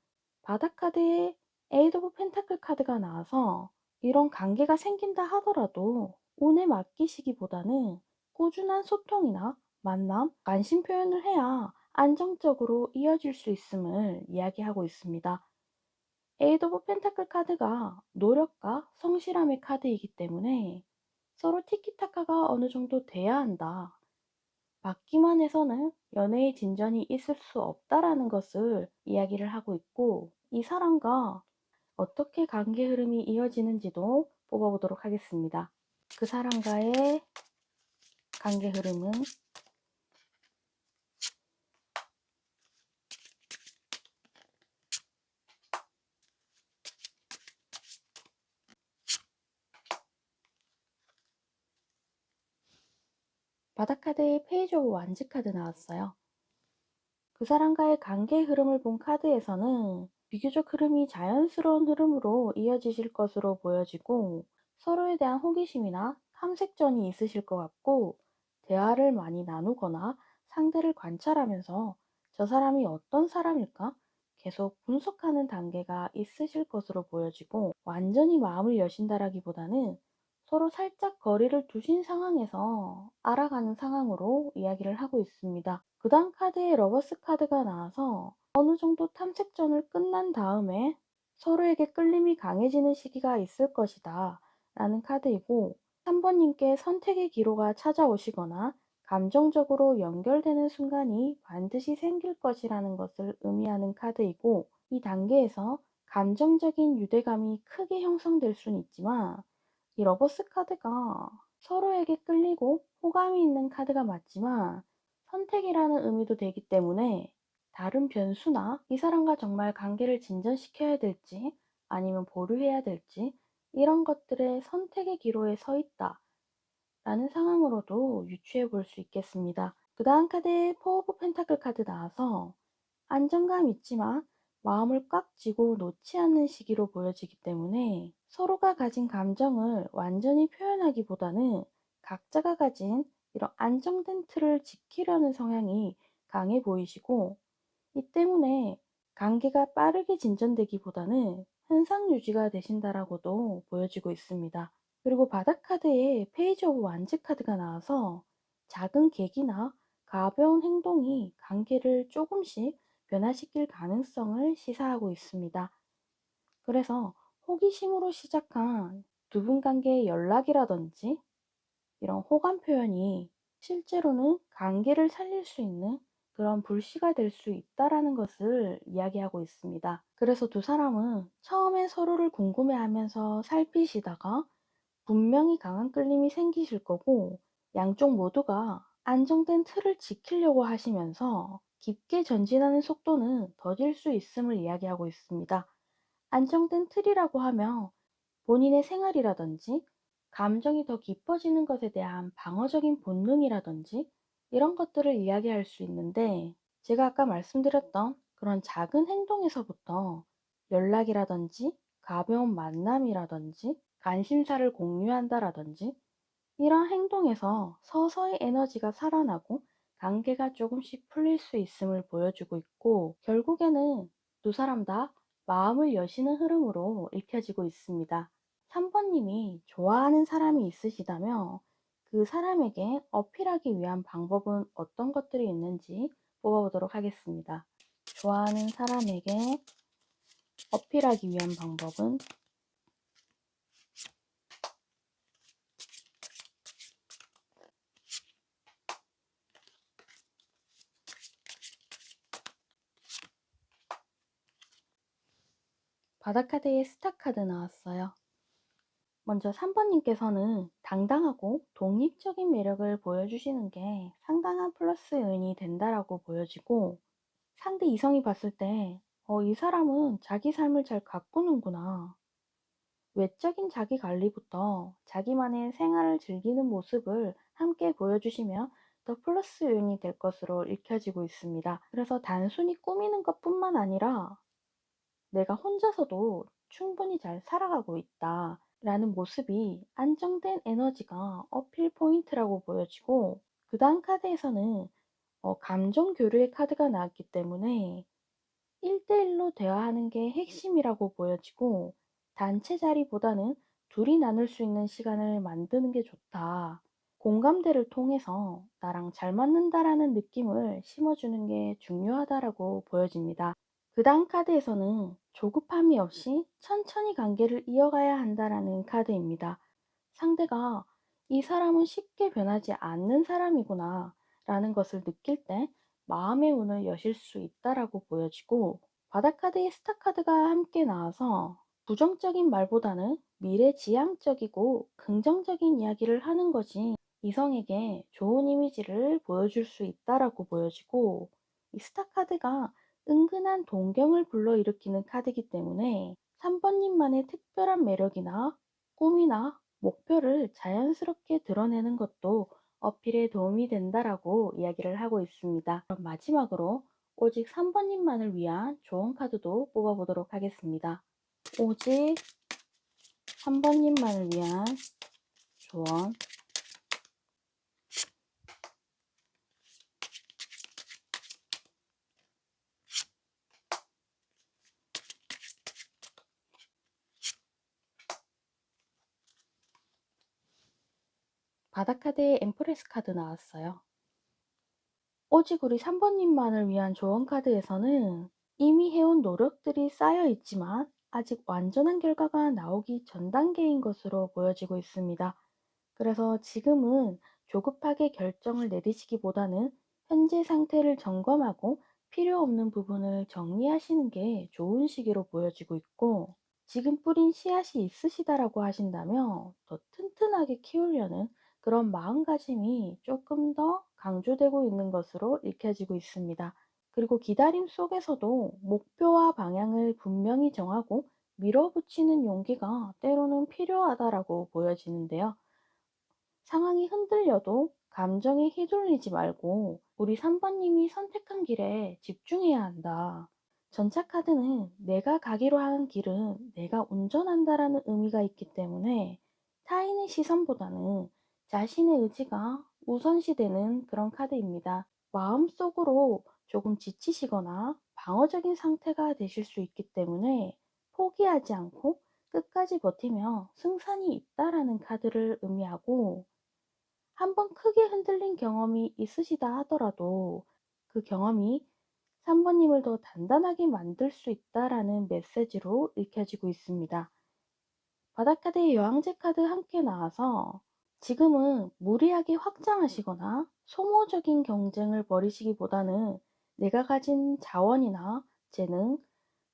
바닥카드에 에이드 오브 펜타클 카드가 나와서 이런 관계가 생긴다 하더라도 운에 맡기시기보다는 꾸준한 소통이나 만남, 관심 표현을 해야 안정적으로 이어질 수 있음을 이야기하고 있습니다. 에이드 오브 펜타클 카드가 노력과 성실함의 카드이기 때문에 서로 티키타카가 어느 정도 돼야 한다. 받기만 해서는 연애의 진전이 있을 수 없다라는 것을 이야기를 하고 있고, 이 사람과 어떻게 관계 흐름이 이어지는지도 뽑아보도록 하겠습니다. 그 사람과의 관계 흐름은 바닥카드에 페이지 오브 완즈 카드 나왔어요. 그 사람과의 관계 흐름을 본 카드에서는 비교적 흐름이 자연스러운 흐름으로 이어지실 것으로 보여지고, 서로에 대한 호기심이나 탐색전이 있으실 것 같고, 대화를 많이 나누거나 상대를 관찰하면서 저 사람이 어떤 사람일까 계속 분석하는 단계가 있으실 것으로 보여지고, 완전히 마음을 여신다라기보다는 서로 살짝 거리를 두신 상황에서 알아가는 상황으로 이야기를 하고 있습니다. 그 다음 카드에 러버스 카드가 나와서 어느 정도 탐색전을 끝난 다음에 서로에게 끌림이 강해지는 시기가 있을 것이다 라는 카드이고, 3번님께 선택의 기로가 찾아오시거나 감정적으로 연결되는 순간이 반드시 생길 것이라는 것을 의미하는 카드이고, 이 단계에서 감정적인 유대감이 크게 형성될 수는 있지만, 이 러버스 카드가 서로에게 끌리고 호감이 있는 카드가 맞지만 선택이라는 의미도 되기 때문에, 다른 변수나 이 사람과 정말 관계를 진전시켜야 될지 아니면 보류해야 될지 이런 것들의 선택의 기로에 서 있다 라는 상황으로도 유추해 볼 수 있겠습니다. 그 다음 카드에 포 오브 펜타클 카드 나와서 안정감 있지만 마음을 꽉 쥐고 놓지 않는 시기로 보여지기 때문에, 서로가 가진 감정을 완전히 표현하기보다는 각자가 가진 이런 안정된 틀을 지키려는 성향이 강해 보이시고, 이 때문에 관계가 빠르게 진전되기보다는 현상 유지가 되신다라고도 보여지고 있습니다. 그리고 바닥 카드에 페이지 오브 완즈 카드가 나와서 작은 계기나 가벼운 행동이 관계를 조금씩 변화시킬 가능성을 시사하고 있습니다. 그래서 호기심으로 시작한 두 분 관계의 연락이라든지 이런 호감 표현이 실제로는 관계를 살릴 수 있는 그런 불씨가 될 수 있다라는 것을 이야기하고 있습니다. 그래서 두 사람은 처음엔 서로를 궁금해하면서 살피시다가 분명히 강한 끌림이 생기실 거고, 양쪽 모두가 안정된 틀을 지키려고 하시면서 깊게 전진하는 속도는 더딜 수 있음을 이야기하고 있습니다. 안정된 틀이라고 하면 본인의 생활이라든지 감정이 더 깊어지는 것에 대한 방어적인 본능이라든지 이런 것들을 이야기할 수 있는데, 제가 아까 말씀드렸던 그런 작은 행동에서부터 연락이라든지 가벼운 만남이라든지 관심사를 공유한다라든지 이런 행동에서 서서히 에너지가 살아나고 관계가 조금씩 풀릴 수 있음을 보여주고 있고, 결국에는 두 사람 다 마음을 여시는 흐름으로 읽혀지고 있습니다. 3번님이 좋아하는 사람이 있으시다면 그 사람에게 어필하기 위한 방법은 어떤 것들이 있는지 뽑아보도록 하겠습니다. 좋아하는 사람에게 어필하기 위한 방법은 바닥카드에 스타카드 나왔어요. 먼저 3번님께서는 당당하고 독립적인 매력을 보여주시는 게 상당한 플러스 요인이 된다라고 보여지고, 상대 이성이 봤을 때 이 사람은 자기 삶을 잘 가꾸는구나, 외적인 자기 관리부터 자기만의 생활을 즐기는 모습을 함께 보여주시면 더 플러스 요인이 될 것으로 읽혀지고 있습니다. 그래서 단순히 꾸미는 것뿐만 아니라 내가 혼자서도 충분히 잘 살아가고 있다 라는 모습이 안정된 에너지가 어필 포인트라고 보여지고, 그 다음 카드에서는 감정 교류의 카드가 나왔기 때문에 1대1로 대화하는 게 핵심이라고 보여지고, 단체 자리보다는 둘이 나눌 수 있는 시간을 만드는 게 좋다. 공감대를 통해서 나랑 잘 맞는다라는 느낌을 심어주는 게 중요하다라고 보여집니다. 그 다음 카드에서는 조급함이 없이 천천히 관계를 이어가야 한다라는 카드입니다. 상대가 이 사람은 쉽게 변하지 않는 사람이구나 라는 것을 느낄 때 마음의 문을 여실 수 있다라고 보여지고, 바다카드의 스타카드가 함께 나와서 부정적인 말보다는 미래지향적이고 긍정적인 이야기를 하는 것이 이성에게 좋은 이미지를 보여줄 수 있다라고 보여지고, 이 스타카드가 은근한 동경을 불러일으키는 카드이기 때문에 3번님만의 특별한 매력이나 꿈이나 목표를 자연스럽게 드러내는 것도 어필에 도움이 된다라고 이야기를 하고 있습니다. 그럼 마지막으로 오직 3번님만을 위한 조언 카드도 뽑아보도록 하겠습니다. 오직 3번님만을 위한 조언. 바다카드의 엠프레스 카드 나왔어요. 오직 우리 3번님만을 위한 조언 카드에서는 이미 해온 노력들이 쌓여 있지만 아직 완전한 결과가 나오기 전 단계인 것으로 보여지고 있습니다. 그래서 지금은 조급하게 결정을 내리시기보다는 현재 상태를 점검하고 필요 없는 부분을 정리하시는 게 좋은 시기로 보여지고 있고, 지금 뿌린 씨앗이 있으시다라고 하신다면 더 튼튼하게 키우려는 그런 마음가짐이 조금 더 강조되고 있는 것으로 읽혀지고 있습니다. 그리고 기다림 속에서도 목표와 방향을 분명히 정하고 밀어붙이는 용기가 때로는 필요하다라고 보여지는데요. 상황이 흔들려도 감정에 휘둘리지 말고 우리 3번님이 선택한 길에 집중해야 한다. 전차 카드는 내가 가기로 한 길은 내가 운전한다라는 의미가 있기 때문에 타인의 시선보다는 자신의 의지가 우선시되는 그런 카드입니다. 마음속으로 조금 지치시거나 방어적인 상태가 되실 수 있기 때문에 포기하지 않고 끝까지 버티며 승산이 있다라는 카드를 의미하고, 한번 크게 흔들린 경험이 있으시다 하더라도 그 경험이 3번님을 더 단단하게 만들 수 있다라는 메시지로 읽혀지고 있습니다. 바닷카드의 여왕제 카드 함께 나와서 지금은 무리하게 확장하시거나 소모적인 경쟁을 벌이시기보다는 내가 가진 자원이나 재능,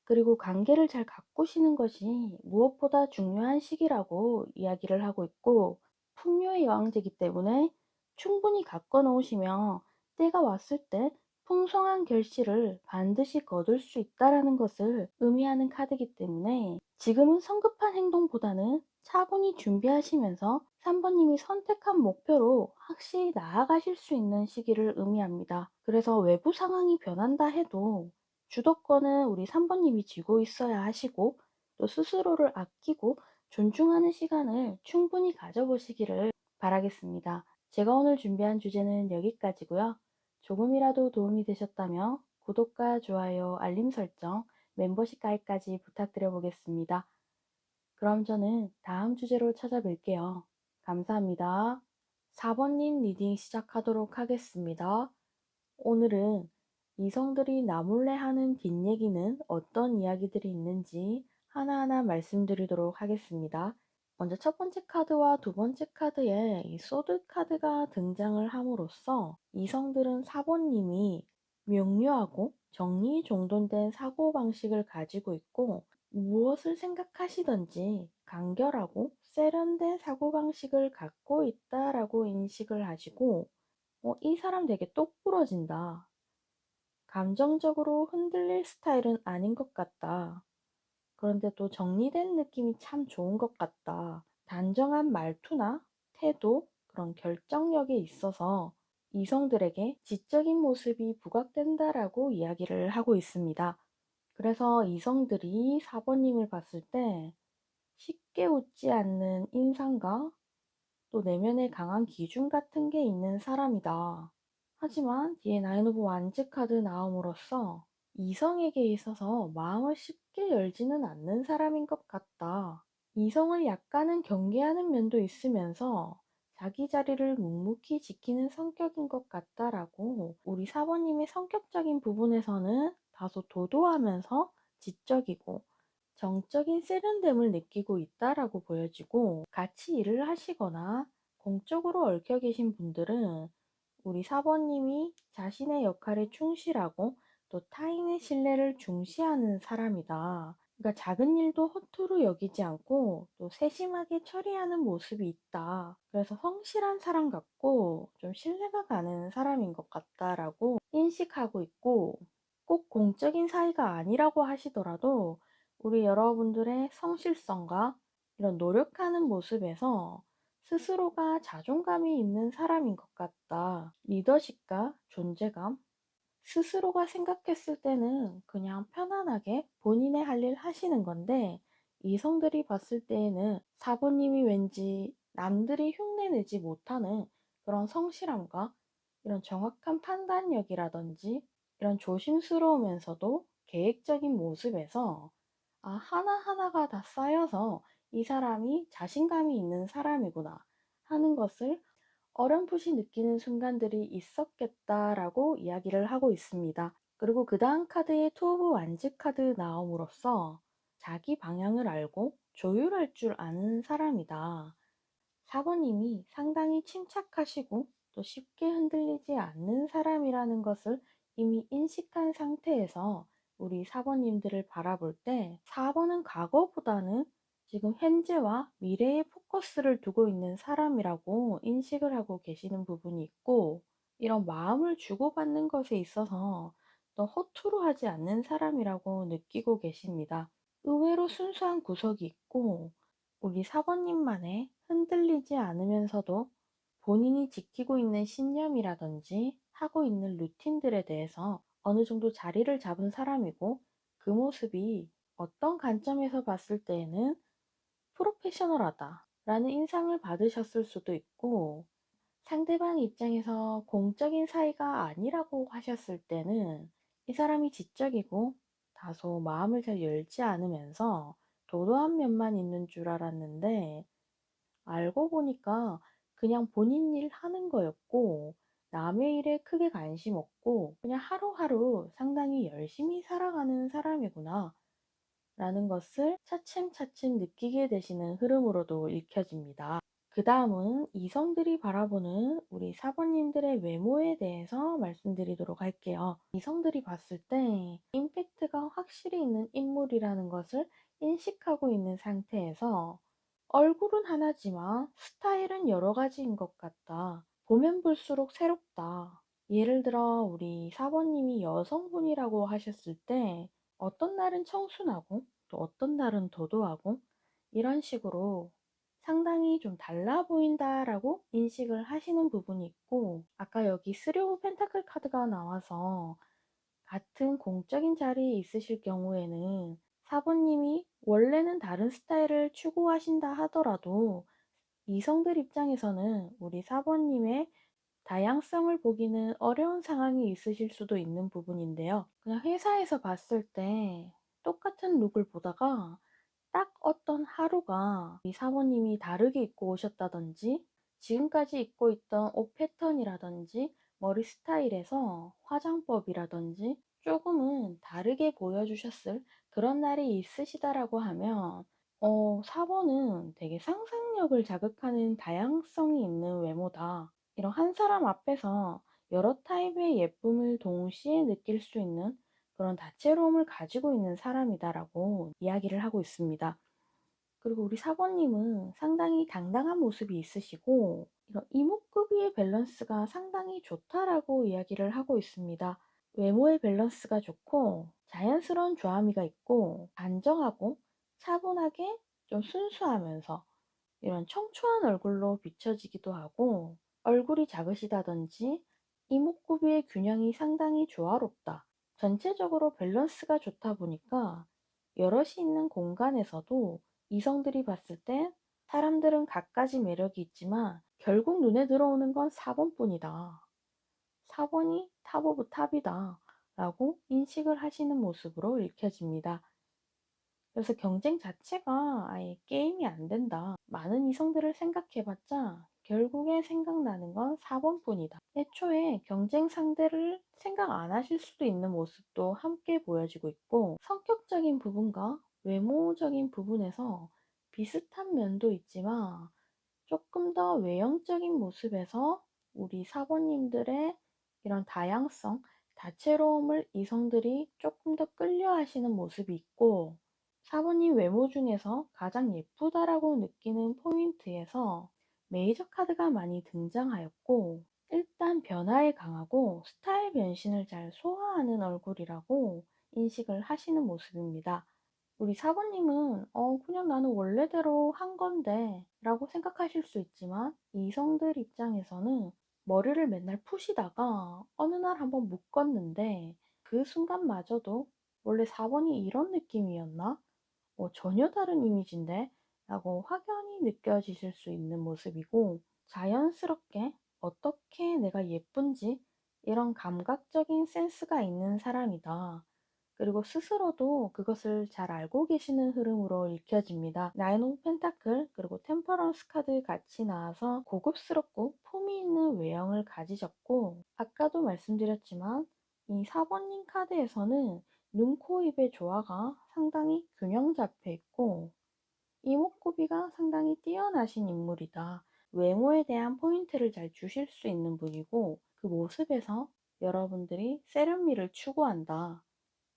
그리고 관계를 잘 가꾸시는 것이 무엇보다 중요한 시기라고 이야기를 하고 있고, 풍요의 여왕제이기 때문에 충분히 가꿔 놓으시며 때가 왔을 때 풍성한 결실을 반드시 거둘 수 있다라는 것을 의미하는 카드이기 때문에 지금은 성급한 행동보다는 차분히 준비하시면서 3번님이 선택한 목표로 확실히 나아가실 수 있는 시기를 의미합니다. 그래서 외부 상황이 변한다 해도 주도권은 우리 3번님이 쥐고 있어야 하시고, 또 스스로를 아끼고 존중하는 시간을 충분히 가져보시기를 바라겠습니다. 제가 오늘 준비한 주제는 여기까지고요. 조금이라도 도움이 되셨다면 구독과 좋아요, 알림 설정, 멤버십 가입까지 부탁드려 보겠습니다. 그럼 저는 다음 주제로 찾아뵐게요. 감사합니다. 4번님 리딩 시작하도록 하겠습니다. 오늘은 이성들이 나 몰래 하는 뒷얘기는 어떤 이야기들이 있는지 하나하나 말씀드리도록 하겠습니다. 먼저 첫 번째 카드와 두 번째 카드에 이 소드 카드가 등장을 함으로써 이성들은 4번님이 명료하고 정리정돈된 사고방식을 가지고 있고, 무엇을 생각하시던지 간결하고 세련된 사고방식을 갖고 있다라고 인식을 하시고, 이 사람 되게 똑부러진다. 감정적으로 흔들릴 스타일은 아닌 것 같다. 그런데 또 정리된 느낌이 참 좋은 것 같다. 단정한 말투나 태도, 그런 결정력에 있어서 이성들에게 지적인 모습이 부각된다라고 이야기를 하고 있습니다. 그래서 이성들이 4번님을 봤을 때 쉽게 웃지 않는 인상과 또 내면에 강한 기준 같은 게 있는 사람이다. 하지만 뒤에 나인 오브 완즈 카드 나옴으로써 이성에게 있어서 마음을 쉽게 열지는 않는 사람인 것 같다. 이성을 약간은 경계하는 면도 있으면서 자기 자리를 묵묵히 지키는 성격인 것 같다라고, 우리 사번님의 성격적인 부분에서는 다소 도도하면서 지적이고 정적인 세련됨을 느끼고 있다라고 보여지고, 같이 일을 하시거나 공적으로 얽혀 계신 분들은 우리 4번님이 자신의 역할에 충실하고 또 타인의 신뢰를 중시하는 사람이다. 그러니까 작은 일도 허투루 여기지 않고 또 세심하게 처리하는 모습이 있다. 그래서 성실한 사람 같고 좀 신뢰가 가는 사람인 것 같다라고 인식하고 있고, 꼭 공적인 사이가 아니라고 하시더라도 우리 여러분들의 성실성과 이런 노력하는 모습에서 스스로가 자존감이 있는 사람인 것 같다. 리더십과 존재감, 스스로가 생각했을 때는 그냥 편안하게 본인의 할 일 하시는 건데, 이성들이 봤을 때에는 사부님이 왠지 남들이 흉내내지 못하는 그런 성실함과 이런 정확한 판단력이라든지 이런 조심스러우면서도 계획적인 모습에서 하나하나가 다 쌓여서 이 사람이 자신감이 있는 사람이구나 하는 것을 어렴풋이 느끼는 순간들이 있었겠다라고 이야기를 하고 있습니다. 그리고 그 다음 카드에 투 오브 완즈 카드 나옴으로써 자기 방향을 알고 조율할 줄 아는 사람이다. 사부님이 상당히 침착하시고 또 쉽게 흔들리지 않는 사람이라는 것을 이미 인식한 상태에서 우리 사번님들을 바라볼 때 4번은 과거보다는 지금 현재와 미래에 포커스를 두고 있는 사람이라고 인식을 하고 계시는 부분이 있고, 이런 마음을 주고받는 것에 있어서 또 허투루 하지 않는 사람이라고 느끼고 계십니다. 의외로 순수한 구석이 있고, 우리 사번님만의 흔들리지 않으면서도 본인이 지키고 있는 신념이라든지 하고 있는 루틴들에 대해서 어느 정도 자리를 잡은 사람이고, 그 모습이 어떤 관점에서 봤을 때에는 프로페셔널하다 라는 인상을 받으셨을 수도 있고, 상대방 입장에서 공적인 사이가 아니라고 하셨을 때는 이 사람이 지적이고 다소 마음을 잘 열지 않으면서 도도한 면만 있는 줄 알았는데, 알고 보니까 그냥 본인 일 하는 거였고 남의 일에 크게 관심 없고 그냥 하루하루 상당히 열심히 살아가는 사람이구나 라는 것을 차츰차츰 느끼게 되시는 흐름으로도 읽혀집니다. 그 다음은 이성들이 바라보는 우리 사번님들의 외모에 대해서 말씀드리도록 할게요. 이성들이 봤을 때 임팩트가 확실히 있는 인물이라는 것을 인식하고 있는 상태에서 얼굴은 하나지만 스타일은 여러 가지인 것 같다. 보면 볼수록 새롭다. 예를 들어 우리 사번님이 여성분이라고 하셨을 때 어떤 날은 청순하고 또 어떤 날은 도도하고 이런 식으로 상당히 좀 달라 보인다라고 인식을 하시는 부분이 있고, 아까 여기 쓰리 오브 펜타클 카드가 나와서 같은 공적인 자리에 있으실 경우에는 사부님이 원래는 다른 스타일을 추구하신다 하더라도 이성들 입장에서는 우리 사부님의 다양성을 보기는 어려운 상황이 있으실 수도 있는 부분인데요. 그냥 회사에서 봤을 때 똑같은 룩을 보다가 딱 어떤 하루가 이 사모님이 다르게 입고 오셨다든지 지금까지 입고 있던 옷 패턴이라든지 머리 스타일에서 화장법이라든지 조금은 다르게 보여주셨을 그런 날이 있으시다라고 하면 4번은 되게 상상력을 자극하는 다양성이 있는 외모다. 이런 한 사람 앞에서 여러 타입의 예쁨을 동시에 느낄 수 있는 그런 다채로움을 가지고 있는 사람이다라고 이야기를 하고 있습니다. 그리고 우리 사번님은 상당히 당당한 모습이 있으시고 이런 이목구비의 밸런스가 상당히 좋다라고 이야기를 하고 있습니다. 외모의 밸런스가 좋고 자연스러운 조화미가 있고 단정하고 차분하게 좀 순수하면서 이런 청초한 얼굴로 비춰지기도 하고, 얼굴이 작으시다든지 이목구비의 균형이 상당히 조화롭다. 전체적으로 밸런스가 좋다 보니까 여럿이 있는 공간에서도 이성들이 봤을 때 사람들은 갖가지 매력이 있지만 결국 눈에 들어오는 건 4번뿐이다. 4번이 탑 오브 탑이다 라고 인식을 하시는 모습으로 읽혀집니다. 그래서 경쟁 자체가 아예 게임이 안 된다. 많은 이성들을 생각해봤자 결국에 생각나는 건 4번뿐이다. 애초에 경쟁 상대를 생각 안 하실 수도 있는 모습도 함께 보여지고 있고, 성격적인 부분과 외모적인 부분에서 비슷한 면도 있지만 조금 더 외형적인 모습에서 우리 사모님들의 이런 다양성, 다채로움을 이성들이 조금 더 끌려 하시는 모습이 있고, 사모님 외모 중에서 가장 예쁘다라고 느끼는 포인트에서 메이저 카드가 많이 등장하였고, 일단 변화에 강하고 스타일 변신을 잘 소화하는 얼굴이라고 인식을 하시는 모습입니다. 우리 사부님은 그냥 나는 원래대로 한 건데 라고 생각하실 수 있지만, 이성들 입장에서는 머리를 맨날 푸시다가 어느 날 한번 묶었는데 그 순간마저도 원래 4번이 이런 느낌이었나? 전혀 다른 이미지인데? 라고 확연히 느껴지실 수 있는 모습이고, 자연스럽게 어떻게 내가 예쁜지 이런 감각적인 센스가 있는 사람이다. 그리고 스스로도 그것을 잘 알고 계시는 흐름으로 읽혀집니다. 나인 오브 펜타클 그리고 템퍼런스 카드 같이 나와서 고급스럽고 품위 있는 외형을 가지셨고, 아까도 말씀드렸지만 이 4번님 카드에서는 눈, 코, 입의 조화가 상당히 균형 잡혀 있고 이목구비가 상당히 뛰어나신 인물이다. 외모에 대한 포인트를 잘 주실 수 있는 분이고, 그 모습에서 여러분들이 세련미를 추구한다.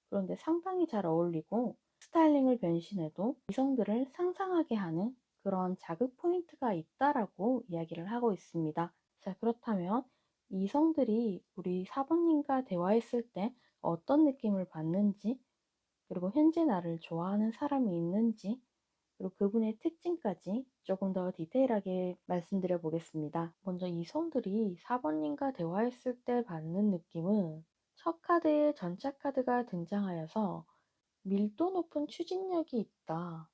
그런데 상당히 잘 어울리고 스타일링을 변신해도 이성들을 상상하게 하는 그런 자극 포인트가 있다라고 이야기를 하고 있습니다. 자, 그렇다면 이성들이 우리 사번님과 대화했을 때 어떤 느낌을 받는지, 그리고 현재 나를 좋아하는 사람이 있는지, 그리고 그분의 특징까지 조금 더 디테일하게 말씀드려 보겠습니다. 먼저 이성들이 4번님과 대화했을 때 받는 느낌은, 첫 카드에 전차 카드가 등장하여서 밀도 높은 추진력이 있다.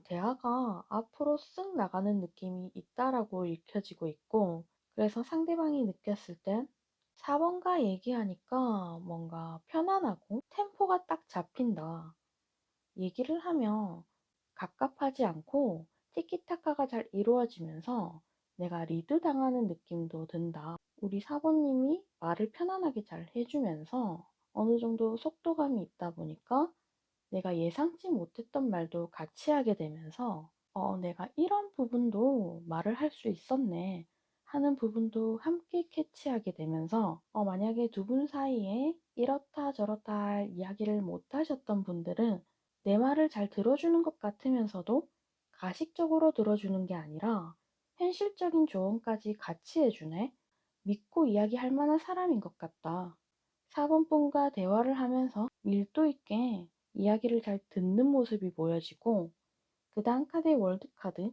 대화가 앞으로 쓱 나가는 느낌이 있다라고 읽혀지고 있고, 그래서 상대방이 느꼈을 땐 4번과 얘기하니까 뭔가 편안하고 템포가 딱 잡힌다. 얘기를 하면 갑갑하지 않고 티키타카가 잘 이루어지면서 내가 리드 당하는 느낌도 든다. 우리 사모님이 말을 편안하게 잘 해주면서 어느 정도 속도감이 있다 보니까 내가 예상치 못했던 말도 같이 하게 되면서 내가 이런 부분도 말을 할 수 있었네 하는 부분도 함께 캐치하게 되면서, 만약에 두 분 사이에 이렇다 저렇다 할 이야기를 못 하셨던 분들은 내 말을 잘 들어주는 것 같으면서도 가식적으로 들어주는 게 아니라 현실적인 조언까지 같이 해주네. 믿고 이야기할 만한 사람인 것 같다. 4번 분과 대화를 하면서 밀도 있게 이야기를 잘 듣는 모습이 보여지고, 그 다음 카드의 월드카드,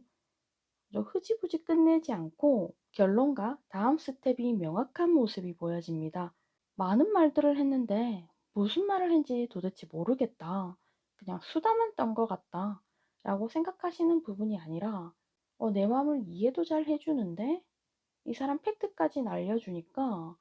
흐지부지 끝내지 않고 결론과 다음 스텝이 명확한 모습이 보여집니다. 많은 말들을 했는데 무슨 말을 했는지 도대체 모르겠다. 그냥 수다만 떤 것 같다. 라고 생각하시는 부분이 아니라, 내 마음을 이해도 잘 해주는데 이 사람 팩트까지 알려주니까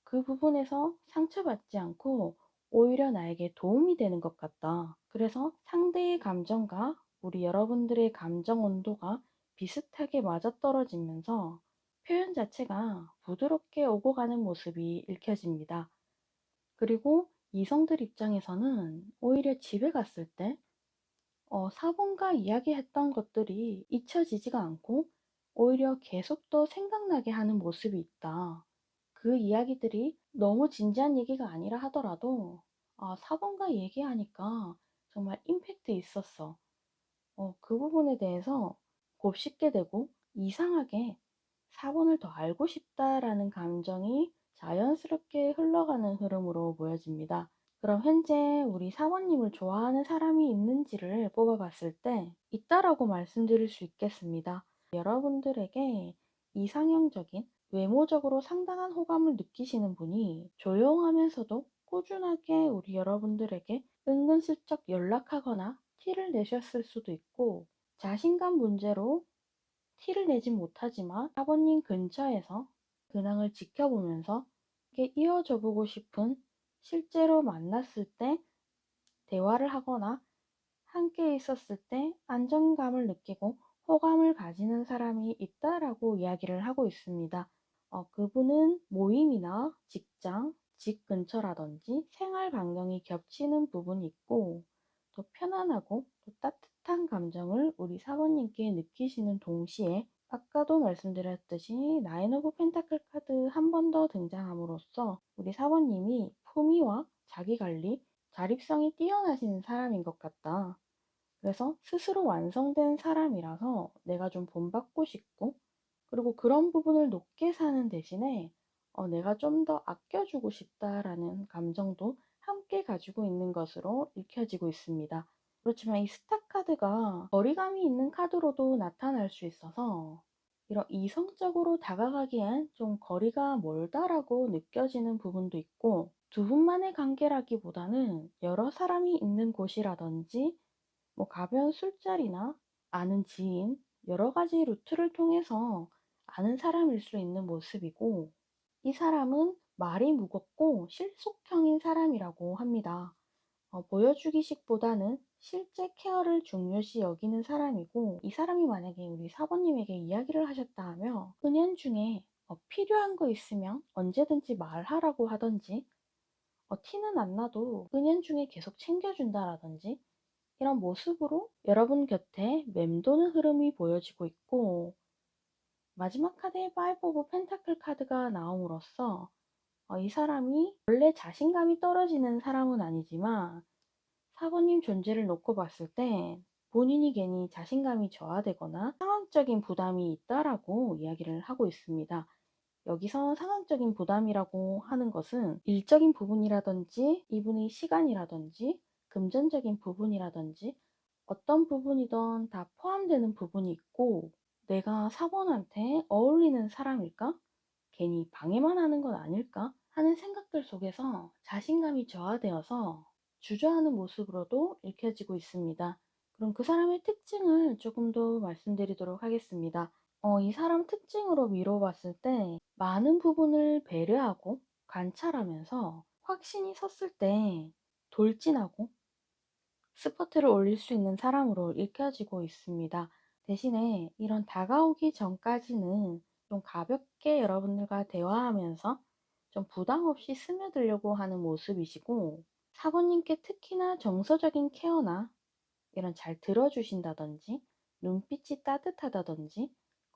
그 부분에서 상처받지 않고 오히려 나에게 도움이 되는 것 같다. 그래서 상대의 감정과 우리 여러분들의 감정 온도가 비슷하게 맞아떨어지면서 표현 자체가 부드럽게 오고 가는 모습이 읽혀집니다. 그리고 이성들 입장에서는 오히려 집에 갔을 때 4번과 이야기했던 것들이 잊혀지지가 않고 오히려 계속 더 생각나게 하는 모습이 있다. 그 이야기들이 너무 진지한 얘기가 아니라 하더라도 4번과 얘기하니까 정말 임팩트 있었어. 그 부분에 대해서 곱씹게 되고 이상하게 4번을 더 알고 싶다라는 감정이 자연스럽게 흘러가는 흐름으로 보여집니다. 그럼 현재 우리 사모님을 좋아하는 사람이 있는지를 뽑아봤을 때 있다라고 말씀드릴 수 있겠습니다. 여러분들에게 이상형적인 외모적으로 상당한 호감을 느끼시는 분이 조용하면서도 꾸준하게 우리 여러분들에게 은근슬쩍 연락하거나 티를 내셨을 수도 있고, 자신감 문제로 티를 내지 못하지만 아버님 근처에서 근황을 지켜보면서 이게 이어져 보고 싶은, 실제로 만났을 때 대화를 하거나 함께 있었을 때 안정감을 느끼고 호감을 가지는 사람이 있다라고 이야기를 하고 있습니다. 그분은 모임이나 직장, 집 근처라든지 생활 반경이 겹치는 부분이 있고, 또 편안하고 또 따뜻한 감정을 우리 사모님께 느끼시는 동시에 아까도 말씀드렸듯이 나인 오브 펜타클 카드 한 번 더 등장함으로써 우리 사번님이 품위와 자기관리, 자립성이 뛰어나신 사람인 것 같다. 그래서 스스로 완성된 사람이라서 내가 좀 본받고 싶고, 그리고 그런 부분을 높게 사는 대신에 내가 좀 더 아껴주고 싶다라는 감정도 함께 가지고 있는 것으로 읽혀지고 있습니다. 그렇지만 이 스타 카드가 거리감이 있는 카드로도 나타날 수 있어서 이런 이성적으로 다가가기엔 좀 거리가 멀다라고 느껴지는 부분도 있고, 두 분만의 관계라기보다는 여러 사람이 있는 곳이라든지 뭐 가벼운 술자리나 아는 지인, 여러 가지 루트를 통해서 아는 사람일 수 있는 모습이고, 이 사람은 말이 무겁고 실속형인 사람이라고 합니다. 보여주기식보다는 실제 케어를 중요시 여기는 사람이고, 이 사람이 만약에 우리 사번님에게 이야기를 하셨다 하면 은연중에 필요한 거 있으면 언제든지 말하라고 하던지, 티는 안 나도 은연중에 계속 챙겨준다라든지, 이런 모습으로 여러분 곁에 맴도는 흐름이 보여지고 있고, 마지막 카드의 파이브 오브 펜타클 카드가 나옴으로써 이 사람이 원래 자신감이 떨어지는 사람은 아니지만 사모님 존재를 놓고 봤을 때 본인이 괜히 자신감이 저하되거나 상황적인 부담이 있다라고 이야기를 하고 있습니다. 여기서 상황적인 부담이라고 하는 것은 일적인 부분이라든지 이분의 시간이라든지 금전적인 부분이라든지 어떤 부분이든 다 포함되는 부분이 있고, 내가 사본한테 어울리는 사람일까? 괜히 방해만 하는 건 아닐까? 하는 생각들 속에서 자신감이 저하되어서 주저하는 모습으로도 읽혀지고 있습니다. 그럼 그 사람의 특징을 조금 더 말씀드리도록 하겠습니다. 이 사람 특징으로 미뤄봤을 때 많은 부분을 배려하고 관찰하면서 확신이 섰을 때 돌진하고 스포트를 올릴 수 있는 사람으로 읽혀지고 있습니다. 대신에 이런 다가오기 전까지는 좀 가볍게 여러분들과 대화하면서 좀 부담 없이 스며들려고 하는 모습이시고, 사모님께 특히나 정서적인 케어나 이런 잘 들어주신다든지 눈빛이 따뜻하다든지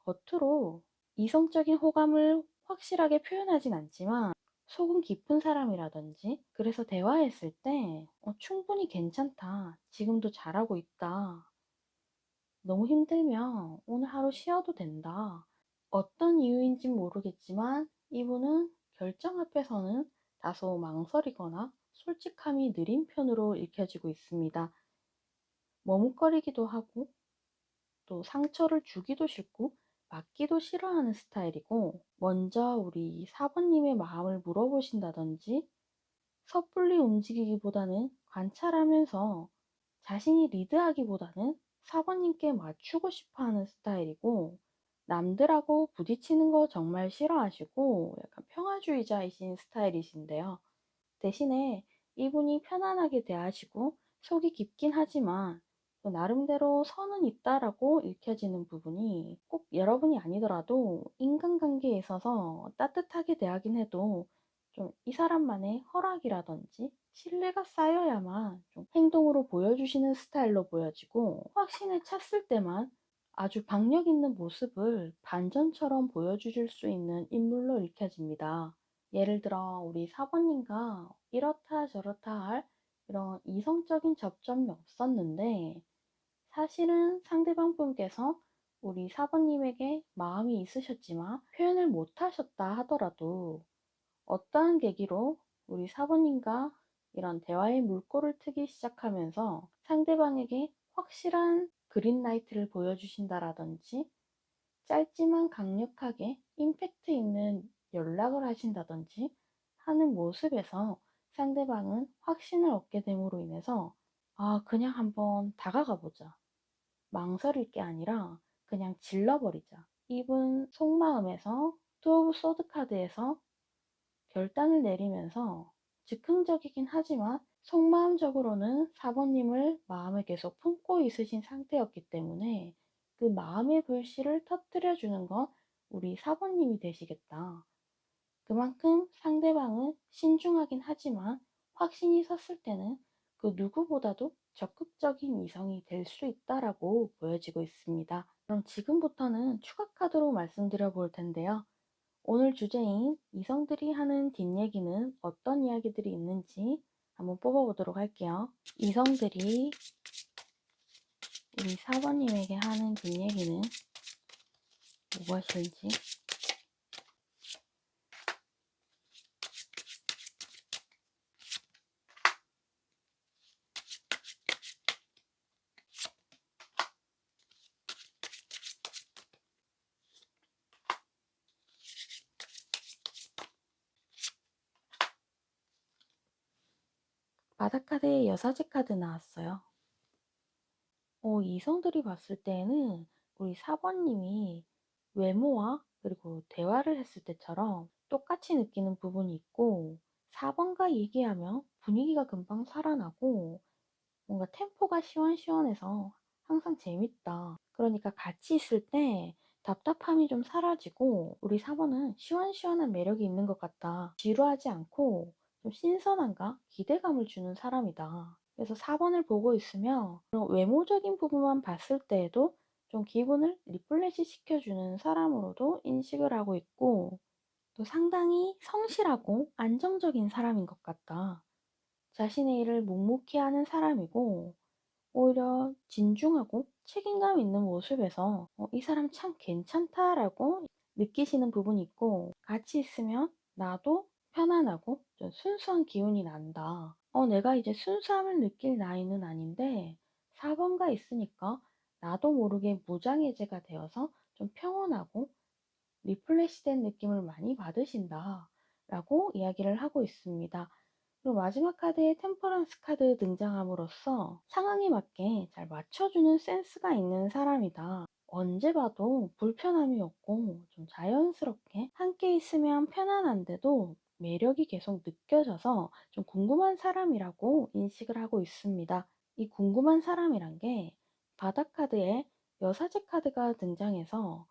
겉으로 이성적인 호감을 확실하게 표현하진 않지만 속은 깊은 사람이라든지, 그래서 대화했을 때 충분히 괜찮다, 지금도 잘하고 있다, 너무 힘들면 오늘 하루 쉬어도 된다, 어떤 이유인진 모르겠지만 이분은 결정 앞에서는 다소 망설이거나 솔직함이 느린 편으로 읽혀지고 있습니다. 머뭇거리기도 하고 또 상처를 주기도 싫고 받기도 싫어하는 스타일이고, 먼저 우리 사번님의 마음을 물어보신다든지 섣불리 움직이기보다는 관찰하면서 자신이 리드하기보다는 사번님께 맞추고 싶어 하는 스타일이고, 남들하고 부딪히는 거 정말 싫어하시고 약간 평화주의자이신 스타일이신데요. 대신에 이분이 편안하게 대하시고 속이 깊긴 하지만 또 나름대로 선은 있다라고 읽혀지는 부분이, 꼭 여러분이 아니더라도 인간관계에 있어서 따뜻하게 대하긴 해도 좀 이 사람만의 허락이라든지 신뢰가 쌓여야만 좀 행동으로 보여주시는 스타일로 보여지고, 확신을 찼을 때만 아주 박력 있는 모습을 반전처럼 보여주실 수 있는 인물로 읽혀집니다. 예를 들어 우리 사번님과 이렇다 저렇다 할 이런 이성적인 접점이 없었는데, 사실은 상대방 분께서 우리 사번님에게 마음이 있으셨지만 표현을 못 하셨다 하더라도 어떠한 계기로 우리 사번님과 이런 대화의 물꼬를 트기 시작하면서 상대방에게 확실한 그린라이트를 보여주신다라든지 짧지만 강력하게 임팩트 있는 연락을 하신다든지 하는 모습에서 상대방은 확신을 얻게 됨으로 인해서 그냥 한번 다가가 보자, 망설일 게 아니라 그냥 질러버리자, 이분 속마음에서 투 오브 소드 카드에서 결단을 내리면서 즉흥적이긴 하지만 속마음적으로는 사모님을 마음에 계속 품고 있으신 상태였기 때문에 그 마음의 불씨를 터뜨려 주는 건 우리 사모님이 되시겠다. 그만큼 상대방은 신중하긴 하지만 확신이 섰을 때는 그 누구보다도 적극적인 이성이 될 수 있다라고 보여지고 있습니다. 그럼 지금부터는 추가 카드로 말씀드려 볼 텐데요. 오늘 주제인 이성들이 하는 뒷얘기는 어떤 이야기들이 있는지 한번 뽑아보도록 할게요. 이성들이 우리 사번님에게 하는 뒷얘기는 무엇일지. 바닷카드에 여사제 카드 나왔어요. 이성들이 봤을 때는 우리 사번님이 외모와 그리고 대화를 했을 때처럼 똑같이 느끼는 부분이 있고, 4번과 얘기하면 분위기가 금방 살아나고 뭔가 템포가 시원시원해서 항상 재밌다. 그러니까 같이 있을 때 답답함이 좀 사라지고 우리 4번은 시원시원한 매력이 있는 것 같다. 지루하지 않고 좀 신선함과 기대감을 주는 사람이다. 그래서 4번을 보고 있으면 그런 외모적인 부분만 봤을 때에도 좀 기분을 리플레시 시켜주는 사람으로도 인식을 하고 있고, 또 상당히 성실하고 안정적인 사람인 것 같다. 자신의 일을 묵묵히 하는 사람이고, 오히려 진중하고 책임감 있는 모습에서 이 사람 참 괜찮다라고 느끼시는 부분이 있고, 같이 있으면 나도 편안하고 좀 순수한 기운이 난다. 내가 이제 순수함을 느낄 나이는 아닌데 4번가 있으니까 나도 모르게 무장해제가 되어서 좀 평온하고 리플레시된 느낌을 많이 받으신다 라고 이야기를 하고 있습니다. 그리고 마지막 카드에 템퍼런스 카드 등장함으로써 상황에 맞게 잘 맞춰주는 센스가 있는 사람이다. 언제 봐도 불편함이 없고 좀 자연스럽게 함께 있으면 편안한데도 매력이 계속 느껴져서 좀 궁금한 사람이라고 인식을 하고 있습니다. 이 궁금한 사람이란 게 바닥 카드에 여사제 카드가 등장해서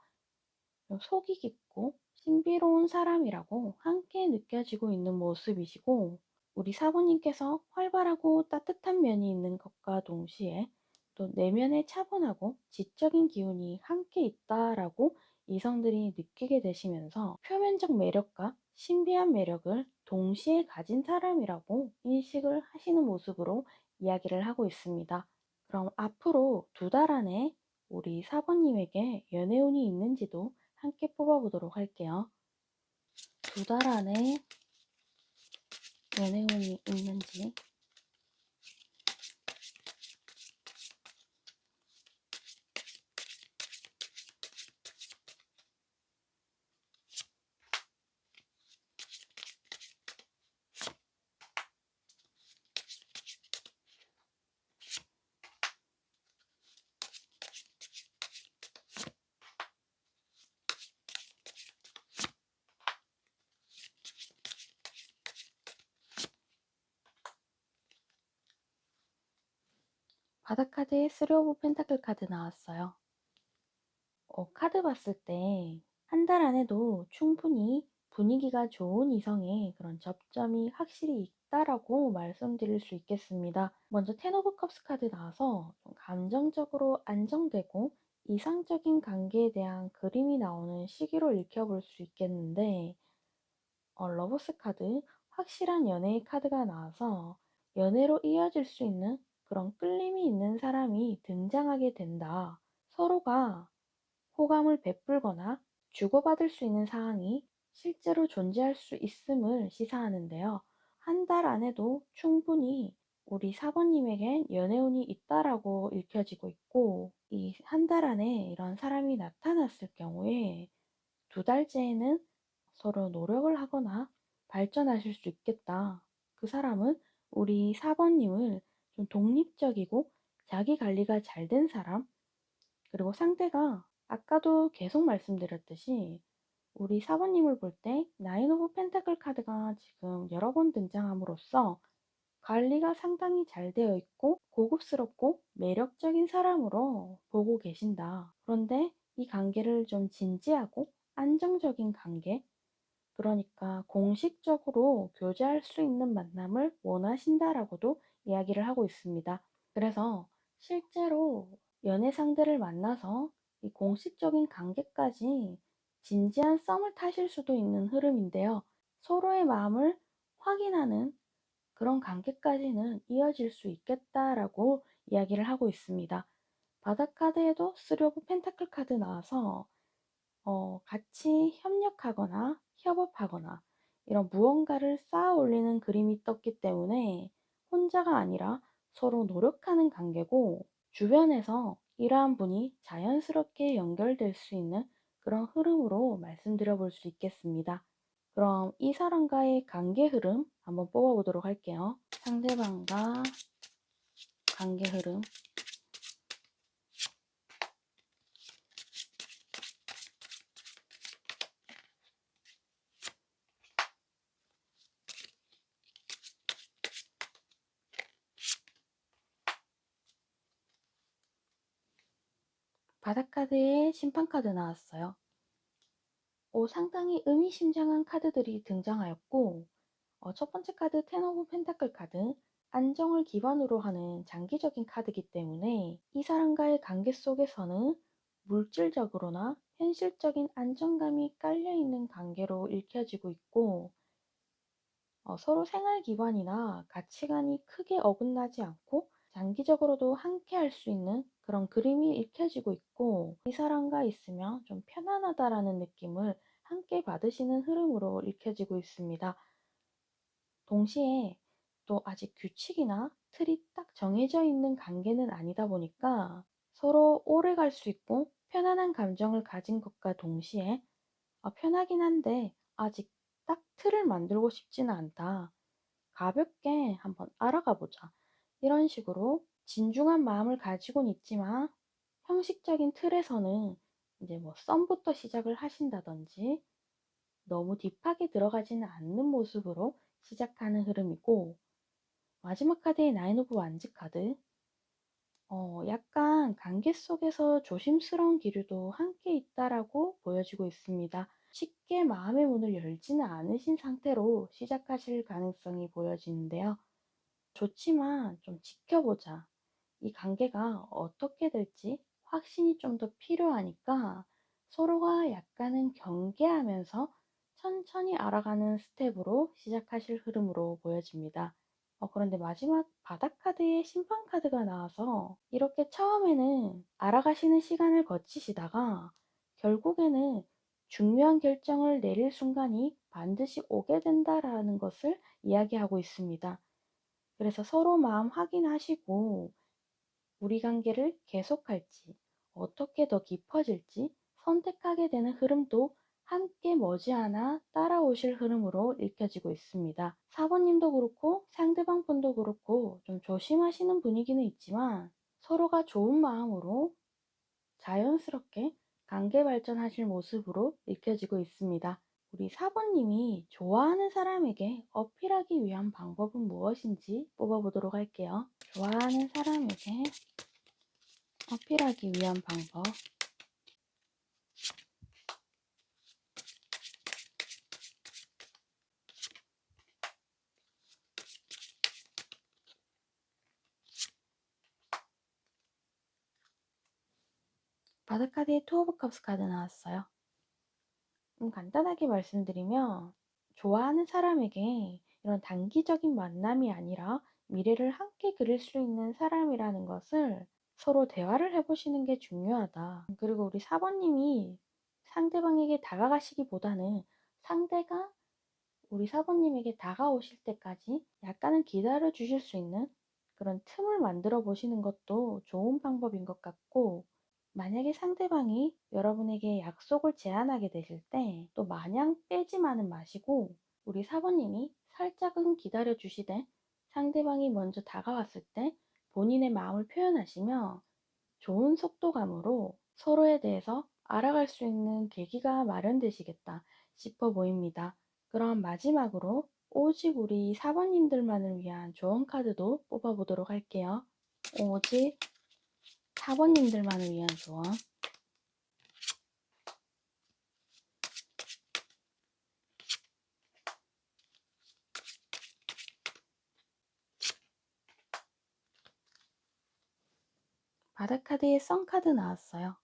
속이 깊고 신비로운 사람이라고 함께 느껴지고 있는 모습이시고, 우리 사부님께서 활발하고 따뜻한 면이 있는 것과 동시에 또 내면에 차분하고 지적인 기운이 함께 있다라고 이성들이 느끼게 되시면서 표면적 매력과 신비한 매력을 동시에 가진 사람이라고 인식을 하시는 모습으로 이야기를 하고 있습니다. 그럼 앞으로 2달 안에 우리 사부님에게 연애운이 있는지도 함께 뽑아보도록 할게요. 2달 안에 연애운이 있는지. 바닥카드에 3 오브 펜타클 카드 나왔어요. 카드 봤을 때 한 달 안에도 충분히 분위기가 좋은 이성의 그런 접점이 확실히 있다라고 말씀드릴 수 있겠습니다. 먼저 10 오브 컵스 카드 나와서 좀 감정적으로 안정되고 이상적인 관계에 대한 그림이 나오는 시기로 읽혀볼 수 있겠는데, 러버스 카드, 확실한 연애의 카드가 나와서 연애로 이어질 수 있는 그런 끌림이 있는 사람이 등장하게 된다. 서로가 호감을 베풀거나 주고받을 수 있는 상황이 실제로 존재할 수 있음을 시사하는데요. 한 달 안에도 충분히 우리 사번님에겐 연애운이 있다라고 읽혀지고 있고, 이 한 달 안에 이런 사람이 나타났을 경우에 2달째에는 서로 노력을 하거나 발전하실 수 있겠다. 그 사람은 우리 4번님을 좀 독립적이고 자기 관리가 잘 된 사람, 그리고 상대가 아까도 계속 말씀드렸듯이 우리 4번님을 볼 때 나인 오브 펜타클 카드가 지금 여러 번 등장함으로써 관리가 상당히 잘 되어 있고 고급스럽고 매력적인 사람으로 보고 계신다. 그런데 이 관계를 좀 진지하고 안정적인 관계, 그러니까 공식적으로 교제할 수 있는 만남을 원하신다라고도 이야기를 하고 있습니다. 그래서 실제로 연애 상대를 만나서 이 공식적인 관계까지 진지한 썸을 타실 수도 있는 흐름인데요. 서로의 마음을 확인하는 그런 관계까지는 이어질 수 있겠다라고 이야기를 하고 있습니다. 바닥 카드에도 3 오브 펜타클 카드 나와서 같이 협력하거나 협업하거나 이런 무언가를 쌓아 올리는 그림이 떴기 때문에 혼자가 아니라 서로 노력하는 관계고, 주변에서 이러한 분이 자연스럽게 연결될 수 있는 그런 흐름으로 말씀드려 볼 수 있겠습니다. 그럼 이 사람과의 관계 흐름 한번 뽑아 보도록 할게요. 상대방과 관계 흐름. 바닥 카드에 심판 카드 나왔어요. 상당히 의미심장한 카드들이 등장하였고, 첫 번째 카드 텐 오브 펜타클 카드, 안정을 기반으로 하는 장기적인 카드이기 때문에 이 사람과의 관계 속에서는 물질적으로나 현실적인 안정감이 깔려있는 관계로 읽혀지고 있고, 서로 생활 기반이나 가치관이 크게 어긋나지 않고 장기적으로도 함께 할 수 있는 그런 그림이 읽혀지고 있고, 이 사람과 있으면 좀 편안하다라는 느낌을 함께 받으시는 흐름으로 읽혀지고 있습니다. 동시에 또 아직 규칙이나 틀이 딱 정해져 있는 관계는 아니다 보니까 서로 오래 갈 수 있고 편안한 감정을 가진 것과 동시에 편하긴 한데 아직 딱 틀을 만들고 싶지는 않다. 가볍게 한번 알아가 보자. 이런 식으로 진중한 마음을 가지고는 있지만 형식적인 틀에서는 이제 뭐 썸부터 시작을 하신다든지 너무 딥하게 들어가지는 않는 모습으로 시작하는 흐름이고, 마지막 카드의 나인 오브 완즈 카드. 약간 관계 속에서 조심스러운 기류도 함께 있다라고 보여지고 있습니다. 쉽게 마음의 문을 열지는 않으신 상태로 시작하실 가능성이 보여지는데요. 좋지만 좀 지켜보자. 이 관계가 어떻게 될지 확신이 좀 더 필요하니까 서로가 약간은 경계하면서 천천히 알아가는 스텝으로 시작하실 흐름으로 보여집니다. 그런데 마지막 바닥 카드에 심판 카드가 나와서 이렇게 처음에는 알아가시는 시간을 거치시다가 결국에는 중요한 결정을 내릴 순간이 반드시 오게 된다라는 것을 이야기하고 있습니다. 그래서 서로 마음 확인하시고 우리 관계를 계속할지, 어떻게 더 깊어질지 선택하게 되는 흐름도 함께 머지않아 따라오실 흐름으로 읽혀지고 있습니다. 사번님도 그렇고 상대방 분도 그렇고 좀 조심하시는 분위기는 있지만 서로가 좋은 마음으로 자연스럽게 관계 발전하실 모습으로 읽혀지고 있습니다. 우리 사번님이 좋아하는 사람에게 어필하기 위한 방법은 무엇인지 뽑아보도록 할게요. 좋아하는 사람에게 어필하기 위한 방법. 바드카드의 투 오브 컵스 카드 나왔어요. 간단하게 말씀드리면 좋아하는 사람에게 이런 단기적인 만남이 아니라 미래를 함께 그릴 수 있는 사람이라는 것을 서로 대화를 해보시는 게 중요하다. 그리고 우리 사번님이 상대방에게 다가가시기보다는 상대가 우리 사번님에게 다가오실 때까지 약간은 기다려 주실 수 있는 그런 틈을 만들어 보시는 것도 좋은 방법인 것 같고, 만약에 상대방이 여러분에게 약속을 제안하게 되실 때 또 마냥 빼지만은 마시고 우리 사번님이 살짝은 기다려 주시되 상대방이 먼저 다가왔을 때 본인의 마음을 표현하시며 좋은 속도감으로 서로에 대해서 알아갈 수 있는 계기가 마련되시겠다 싶어 보입니다. 그럼 마지막으로 오직 우리 사번님들만을 위한 조언 카드도 뽑아보도록 할게요. 오직 사번님들만을 위한 조언. 바닥 카드에 썬 카드 나왔어요.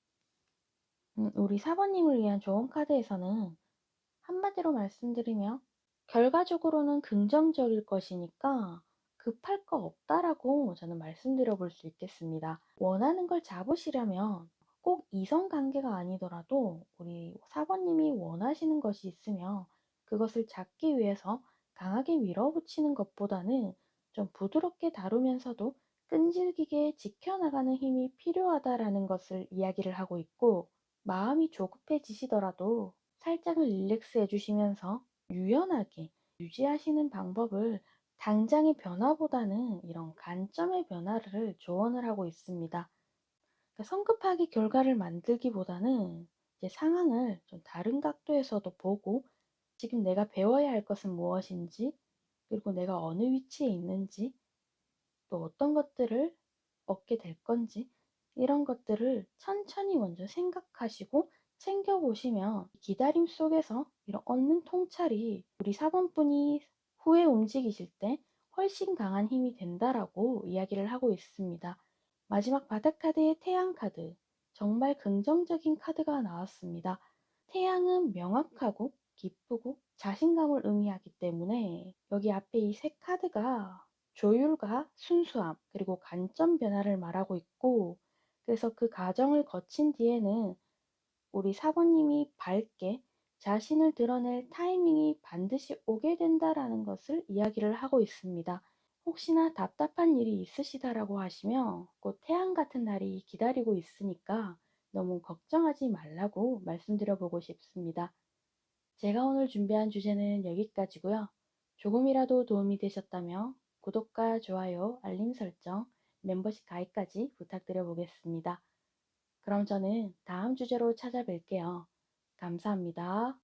우리 사번님을 위한 좋은 카드에서는 한마디로 말씀드리면 결과적으로는 긍정적일 것이니까 급할 거 없다라고 저는 말씀드려 볼 수 있겠습니다. 원하는 걸 잡으시려면 꼭 이성 관계가 아니더라도 우리 사번님이 원하시는 것이 있으면 그것을 잡기 위해서 강하게 밀어붙이는 것보다는 좀 부드럽게 다루면서도 끈질기게 지켜나가는 힘이 필요하다라는 것을 이야기를 하고 있고, 마음이 조급해지시더라도 살짝은 릴렉스 해주시면서 유연하게 유지하시는 방법을 당장의 변화보다는 이런 관점의 변화를 조언을 하고 있습니다. 그러니까 성급하게 결과를 만들기보다는 이제 상황을 좀 다른 각도에서도 보고 지금 내가 배워야 할 것은 무엇인지, 그리고 내가 어느 위치에 있는지, 또 어떤 것들을 얻게 될 건지, 이런 것들을 천천히 먼저 생각하시고 챙겨보시면 기다림 속에서 이런 얻는 통찰이 우리 사번분이 후에 움직이실 때 훨씬 강한 힘이 된다라고 이야기를 하고 있습니다. 마지막 바닥 카드의 태양 카드, 정말 긍정적인 카드가 나왔습니다. 태양은 명확하고 기쁘고 자신감을 의미하기 때문에 여기 앞에 이 세 카드가 조율과 순수함, 그리고 관점 변화를 말하고 있고, 그래서 그 과정을 거친 뒤에는 우리 사모님이 밝게 자신을 드러낼 타이밍이 반드시 오게 된다라는 것을 이야기를 하고 있습니다. 혹시나 답답한 일이 있으시다라고 하시면 곧 태양 같은 날이 기다리고 있으니까 너무 걱정하지 말라고 말씀드려 보고 싶습니다. 제가 오늘 준비한 주제는 여기까지고요. 조금이라도 도움이 되셨다면 구독과 좋아요, 알림 설정, 멤버십 가입까지 부탁드려 보겠습니다. 그럼 저는 다음 주제로 찾아뵐게요. 감사합니다.